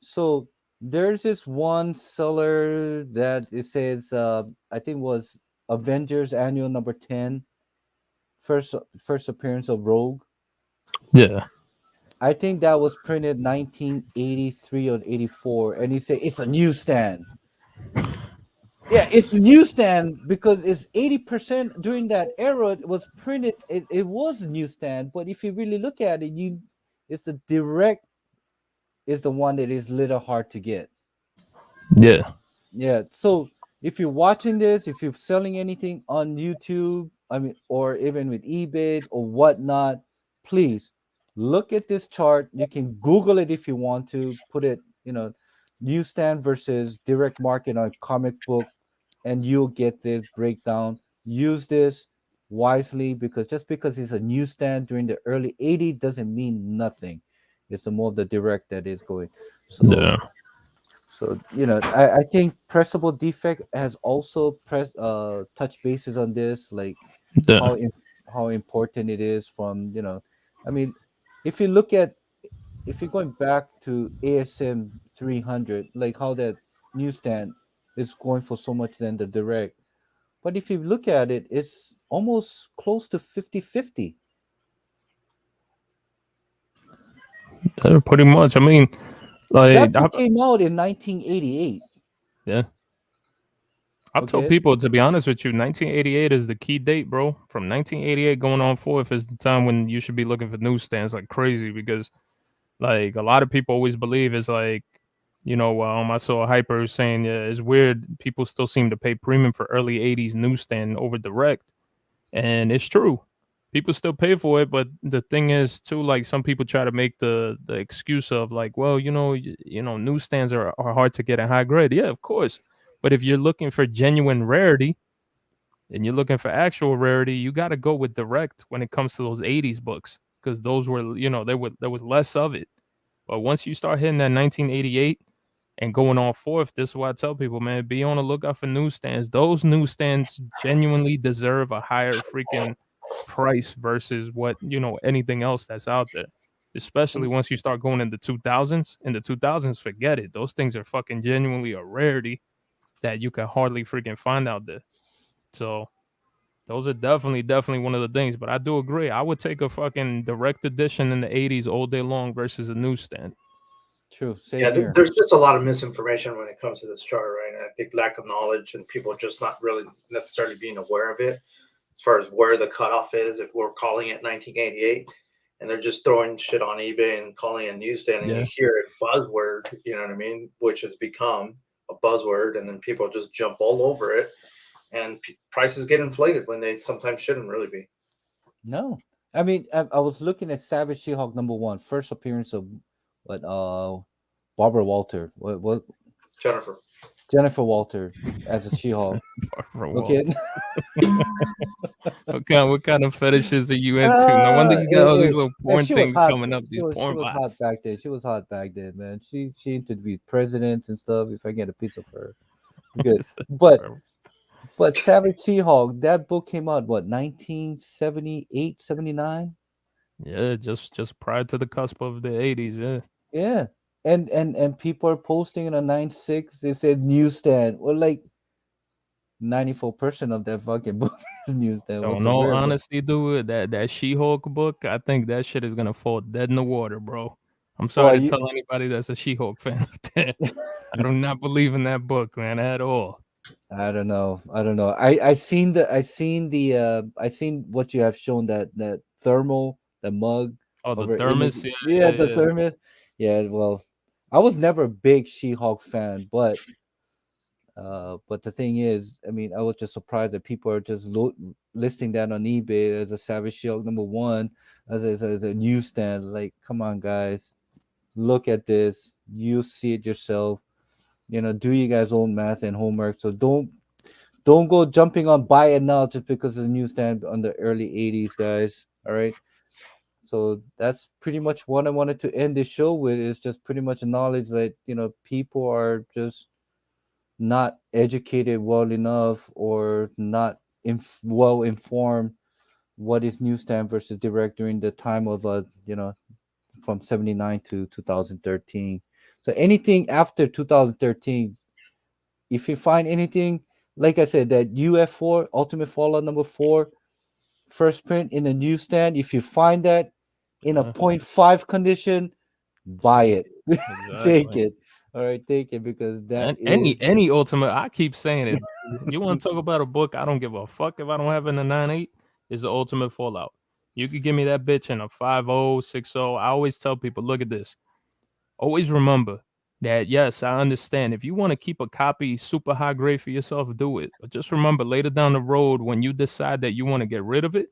So there's this one seller that it says, I think was Avengers Annual number 10, first appearance of Rogue. Yeah. I think that was printed 1983 or 84, and he said it's a newsstand. Yeah, it's a newsstand because it's 80% during that era. It was printed. It was a newsstand, but if you really look at it, it's the direct is the one that is little hard to get. Yeah. Yeah. So if you're watching this, if you're selling anything on YouTube, I mean, or even with eBay or whatnot, please look at this chart. You can Google it if you want to. Put it, newsstand versus direct market on comic book, and you'll get the breakdown. Use this wisely because just because it's a newsstand during the early '80s doesn't mean nothing. It's the more of the direct that is going. So Yeah. I think pressable defect has also touch bases on this, like Yeah. how how important it is from I mean, if you look at if you're going back to ASM 300, like how that newsstand is going for so much than the direct, but if you look at it, it's almost close to 50-50. Yeah, pretty much. I mean, That like, book came out in 1988. yeah. I've told Okay. people, to be honest with you, 1988 is the key date, bro. From 1988 going on forth is the time when you should be looking for newsstands like crazy because, like, a lot of people always believe it's like, I saw a hyper saying, yeah, it's weird. People still seem to pay premium for early 80s newsstand over direct. And it's true. People still pay for it, but the thing is too, like some people try to make the excuse of like, well, newsstands are hard to get in high grade. Yeah, of course. But if you're looking for genuine rarity and you're looking for actual rarity, you got to go with direct when it comes to those 80s books because those were, there was less of it. But once you start hitting that 1988 and going on forth, this is why I tell people, man, be on the lookout for newsstands. Those newsstands genuinely deserve a higher freaking price versus what, anything else that's out there. Especially once you start going in the 2000s. In the 2000s, forget it. Those things are fucking genuinely a rarity that you can hardly freaking find out there. So those are definitely one of the things. But I do agree. I would take a fucking direct edition in the 80s all day long versus a newsstand. True. Yeah, Same here. there's just a lot of misinformation when it comes to this chart, right? And I think lack of knowledge and people just not really necessarily being aware of it as far as where the cutoff is. If we're calling it 1988 and they're just throwing shit on eBay and calling it a newsstand, and Yeah. you hear it buzzword, you know what I mean, which has become a buzzword, and then people just jump all over it, and prices get inflated when they sometimes shouldn't really be. No, I mean, I was looking at Savage She-Hulk #1, first appearance of what Barbara Walter, what Jennifer. Jennifer Walter as a She-Hulk. For Okay. Walter. What kind of fetishes are you into? No wonder you got all these little And porn she was things hot. coming up, She these was porn hot bots. back then. She was hot back then, man. She interviewed presidents and stuff. If I get a piece of her, good. But Savage She-Hulk, that book came out what 1978, 79. Yeah, just prior to the cusp of the 80s, yeah. Yeah, and people are posting it on 9/6. They said newsstand. Well, like 94% of that fucking book is newsstand. Yo, What's in so all rare about? honesty, dude, that She-Hulk book, I think that shit is gonna fall dead in the water, bro. I'm sorry Well, to you, tell anybody that's a She-Hulk fan out there. I do not believe in that book, man, at all. I don't know. I don't know. I seen what you have shown, that thermal, the mug Oh, the over image. thermos, yeah, Yeah, yeah, the yeah. thermos. Yeah, well, I was never a big She-Hulk fan, but the thing is, I mean, I was just surprised that people are just listing that on eBay as a Savage She-Hulk #1 as a newsstand. Like, come on, guys, look at this. You see it yourself. Do you guys own math and homework? So don't go jumping on buy it now just because of the newsstand on the early 80s, guys. All right. So that's pretty much what I wanted to end this show with, is just pretty much knowledge that, people are just not educated well enough, or not well informed what is newsstand versus direct during the time of, from 79 to 2013. So anything after 2013, if you find anything, like I said, that UF4 Ultimate Fallout #4 first print in a newsstand, if you find that in a Uh, point .5 condition, buy take it. it. Take Exactly. it. All right, take it, because that And any is any ultimate, I keep saying it. You want to talk about a book? I don't give a fuck if I don't have it in a 9.8. Is the ultimate Fallout. You could give me that bitch in a 5.0, 6.0. I always tell people, look at this. Always remember that, yes, I understand. If you want to keep a copy super high grade for yourself, do it. But just remember, later down the road, when you decide that you want to get rid of it,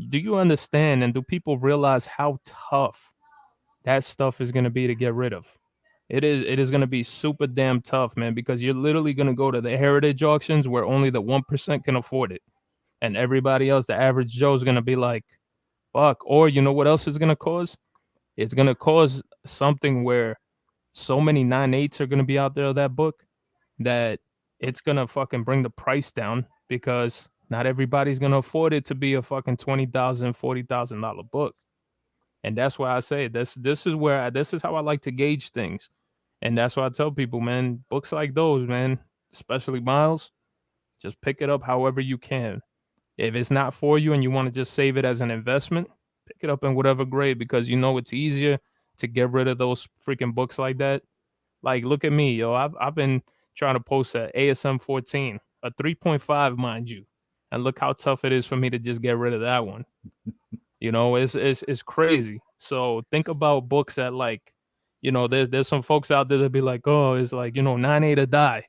do you understand and do people realize how tough that stuff is going to be to get rid of? It is going to be super damn tough, man, because you're literally going to go to the heritage auctions where only the 1% can afford it. And everybody else, the average Joe, is going to be like, fuck. Or you know what else is going to cause? It's going to cause something where so many 9.8s are going to be out there of that book that it's going to fucking bring the price down, because not everybody's going to afford it to be a fucking $20,000, $40,000 book. And that's why I say this is how I like to gauge things. And that's why I tell people, man, books like those, man, especially Miles, just pick it up however you can. If it's not for you and you want to just save it as an investment, pick it up in whatever grade, because you know it's easier to get rid of those freaking books like that. Like, look at me, yo. I've been trying to post a ASM 14, a 3.5, mind you, and look how tough it is for me to just get rid of that one. It's crazy. So think about books that, like, there's some folks out there that be like, oh, it's like, 9.8 to die.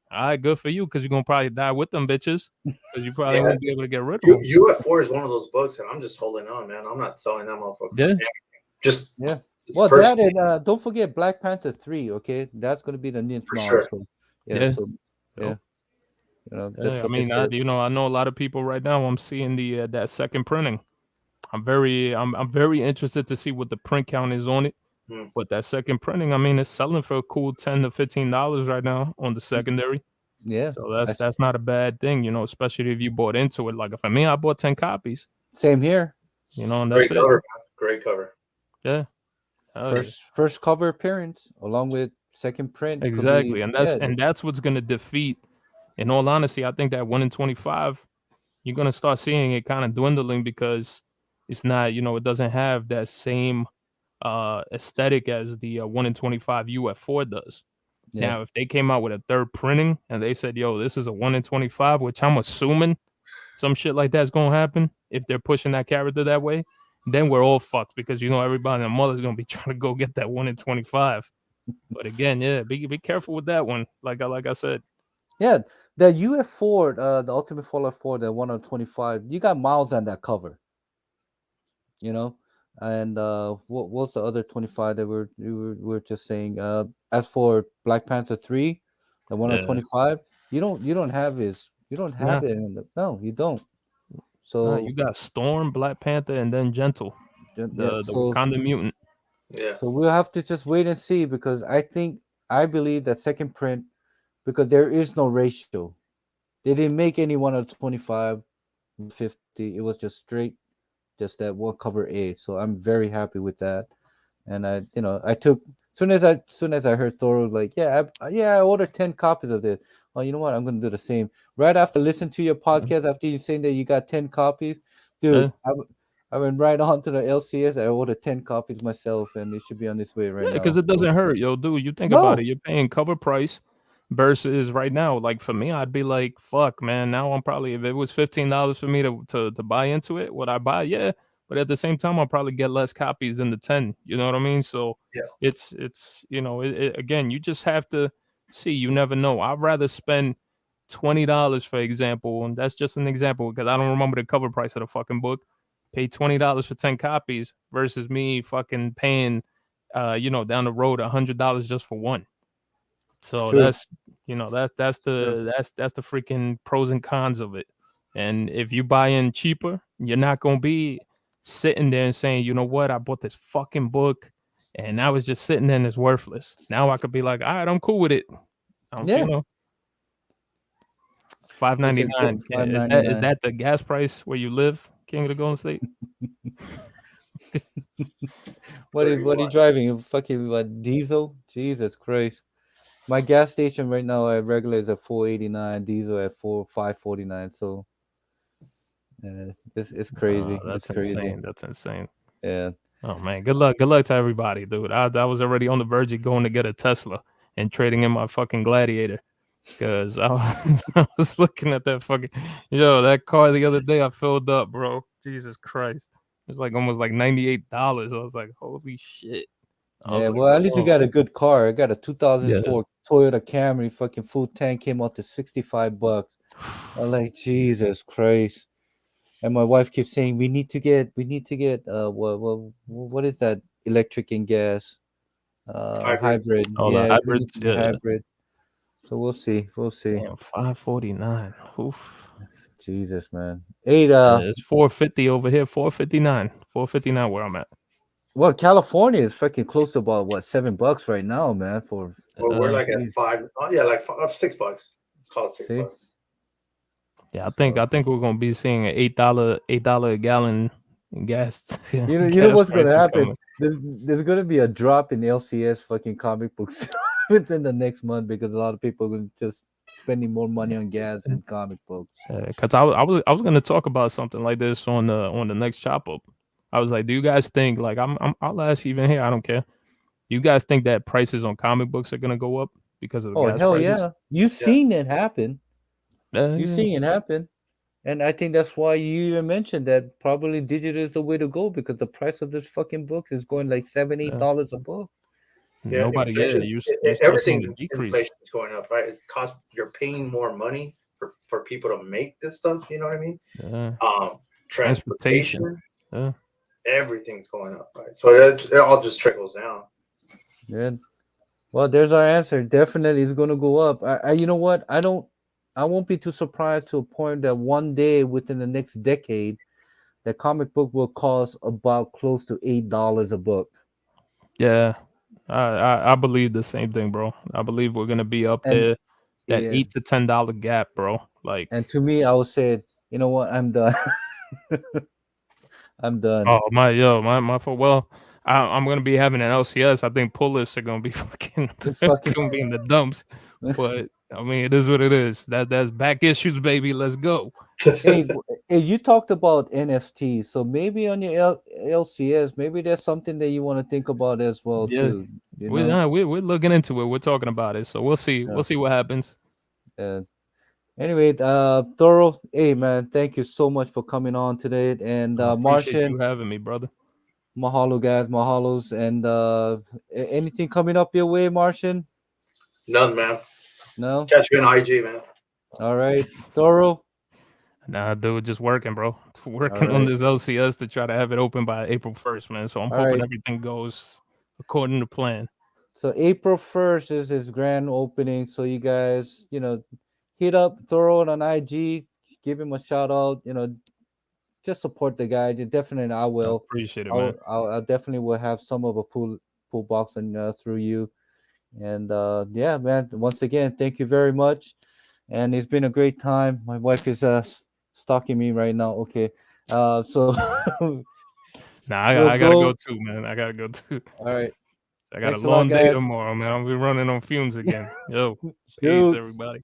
All right, good for you, because you're gonna probably die with them bitches, because you probably Yeah, won't be able to get rid of them. UF4 is one of those books that I'm just holding on, man. I'm not selling that motherfucker for Yeah, anything. Just yeah. Well, that, personally, and don't forget Black Panther 3. Okay, that's going to be the ninth for mile. sure. So yeah, yeah, so yeah, yep. that's Yeah. I what they mean, said. I know a lot of people right now. I'm seeing the that second printing. I'm very interested to see what the print count is on it. Hmm. But that second printing, I mean, it's selling for a cool $10 to $15 right now on the secondary. Yeah, So I s that's not a bad thing, especially if you bought into it. Like, for me, I bought 10 copies, same here. and that's Great it. cover, man. Great cover. Yeah. Hell yeah. First cover appearance, along with second print, could be, Exactly. And yeah, that's what's gonna defeat. In all honesty, I think that 1 in 25, you're gonna start seeing it kind of dwindling, because it's not, it doesn't have that same aesthetic as the 1 in 25 UF4 does. yeah, Now, if they came out with a third printing and they said, yo, this is a 1 in 25, which I'm assuming some shit like that's gonna happen if they're pushing that character that way, then we're all fucked, because everybody and their mother's gonna be trying to go get that 1 in 25. But again, yeah, be careful with that one. Like I said, yeah. The UF4, the Ultimate Fallout 4, the 1/25. You got Miles on that cover, you know. And what was the other 25 that we were just saying? As for Black Panther 3, the one on yeah, 25, you don't have his, you don't nah, have it in the, no, you don't. nah. So You got Storm, Black Panther, and then Gentle, yeah, the so Wakanda mutant. Yeah. we'll have to just wait and see, because I believe that second print, because there is no ratio. They didn't make any 1/25, 150. It was just straight, just that one cover A. So I'm very happy with that. And I took, soon as I heard Thor was like, yeah, I ordered 10 copies of this. Oh, you know what? I'm gonna do the same. Right after listen to your podcast, after you saying that you got 10 copies, dude, Yeah. I went right on to the LCS. I ordered 10 copies myself, and it should be on its way right Yeah, because now. it doesn't hurt, yo, dude. You think about No, it, you're paying cover price versus right now. Like for me, I'd be like, fuck, man. Now I'm probably if it was $15 for me to buy into it, would I buy? Yeah. But at the same time, I'll probably get less copies than the 10. You know what I mean? So Yeah. it's again, you just have to see. You never know. I'd rather spend $20, for example, and that's just an example because I don't remember the cover price of the fucking book. Pay $20 for 10 copies versus me fucking paying down the road $100 just for one. So true, that's that's true. that's the freaking pros and cons of it. And if you buy in cheaper, you're not gonna be sitting there and saying, you know what, I bought this fucking book and now it's just sitting there and it's worthless. Now I could be like, all right, I'm cool with it. Yeah, it's a $5.99. five Is ninety that is nine. that the gas price where you live, King of the Golden State? Pretty What are you much. driving? You fucking what, diesel? Jesus Christ! My gas station right now at regular is at 4.89, diesel at 5.49. So it's crazy. It's That's crazy. insane. That's insane. Yeah. Oh man, good luck. Good luck to everybody, dude. I was already on the verge of going to get a Tesla and trading in my fucking Gladiator. Cause I was looking at that fucking that car the other day. I filled up, bro. Jesus Christ, it was like almost like $98. I was like, holy shit. I was Yeah, like, well, at least you whoa, got a good car. I got a yeah. 2004 Toyota Camry. Fucking full tank came out to $65. I'm like, Jesus Christ. And my wife keeps saying we need to get what is that, electric and gas Hybrid. hybrid. Oh, the Yeah, we need hybrids, to get yeah. hybrid. So we'll see. We'll see. Damn, 549. Oof. Jesus, man. Hey, Yeah, it's 450 over here. 459. 459 where I'm at. well, California is fucking close to about what, $7 right now, man. For Well, we're like at geez, five. Oh yeah, like $6. It's called six see, bucks. Yeah, so I think we're gonna be seeing an $8 a gallon gas you know gas what's gonna prices happen? coming. There's gonna be a drop in LCS fucking comic books within the next month because a lot of people are gonna just spending more money on gas and comic books. Because I was gonna talk about something like this on the next chop up. I was like, do you guys think like I'll ask you even here, I don't care. Do you guys think that prices on comic books are gonna go up because of the Oh gas hell prices? yeah! You Yeah. seen it happen. You Yeah. seen it happen. And I think that's why you even mentioned that probably digital is the way to go because the price of this fucking books is going like $7, Yeah. $8 a book. Yeah, Nobody, inflation. you start seeing Everything. the decrease. Inflation is going up, right? It's cost. You're paying more money for people to make this stuff. You know what I mean? Yeah. Transportation. Transportation. Yeah. Everything's going up, right? So it all just trickles down. Yeah. Well, there's our answer. Definitely, it's going to go up. You know what? I won't be too surprised to a point that one day within the next decade, the comic book will cost about close to $8 a book. Yeah. I believe the same thing, bro. I believe we're gonna be up And there, that yeah, $8 to $10 gap, bro. Like, and to me, I would say, you know what? I'm done. I'm done. oh my fault. Well, I'm gonna be having an LCS. I think pull lists are gonna be fucking It's fucking. gonna be in the dumps. But I mean, it is what it is. That's back issues, baby. Let's go. Hey, hey, you talked about NFT, so maybe on your LCS, maybe there's something that you want to think about as well Yeah, too. You know, we're looking into it. We're talking about it. So we'll see. yeah. We'll see what happens. Uh, anyway, Thorough, hey man, thank you so much for coming on today. And I appreciate Martian, you having me, brother. mahalo guys, mahalos. And anything coming up your way, Martian? None, man. No. Catch you in IG, man. All right, Thorough. Nah, dude, just working, bro. All Working on right, this LCS to try to have it open by April 1st, man. So I'm all hoping right. everything goes according to plan. So April 1st is his grand opening. So you guys, hit up Thorough on IG, give him a shout out. Just support the guy. Definitely, I I will. appreciate it, man. I definitely will have some of a pool box and through you. And yeah, man. Once again, thank you very much. And it's been a great time. My wife is stalking me right now. Okay, so Nah, we'll I gotta go go. too, man. I gotta go too. All right. I got a Thanks a lot, long day guys. tomorrow, man. I'll be running on fumes again. Yo, peace, Shoots. everybody.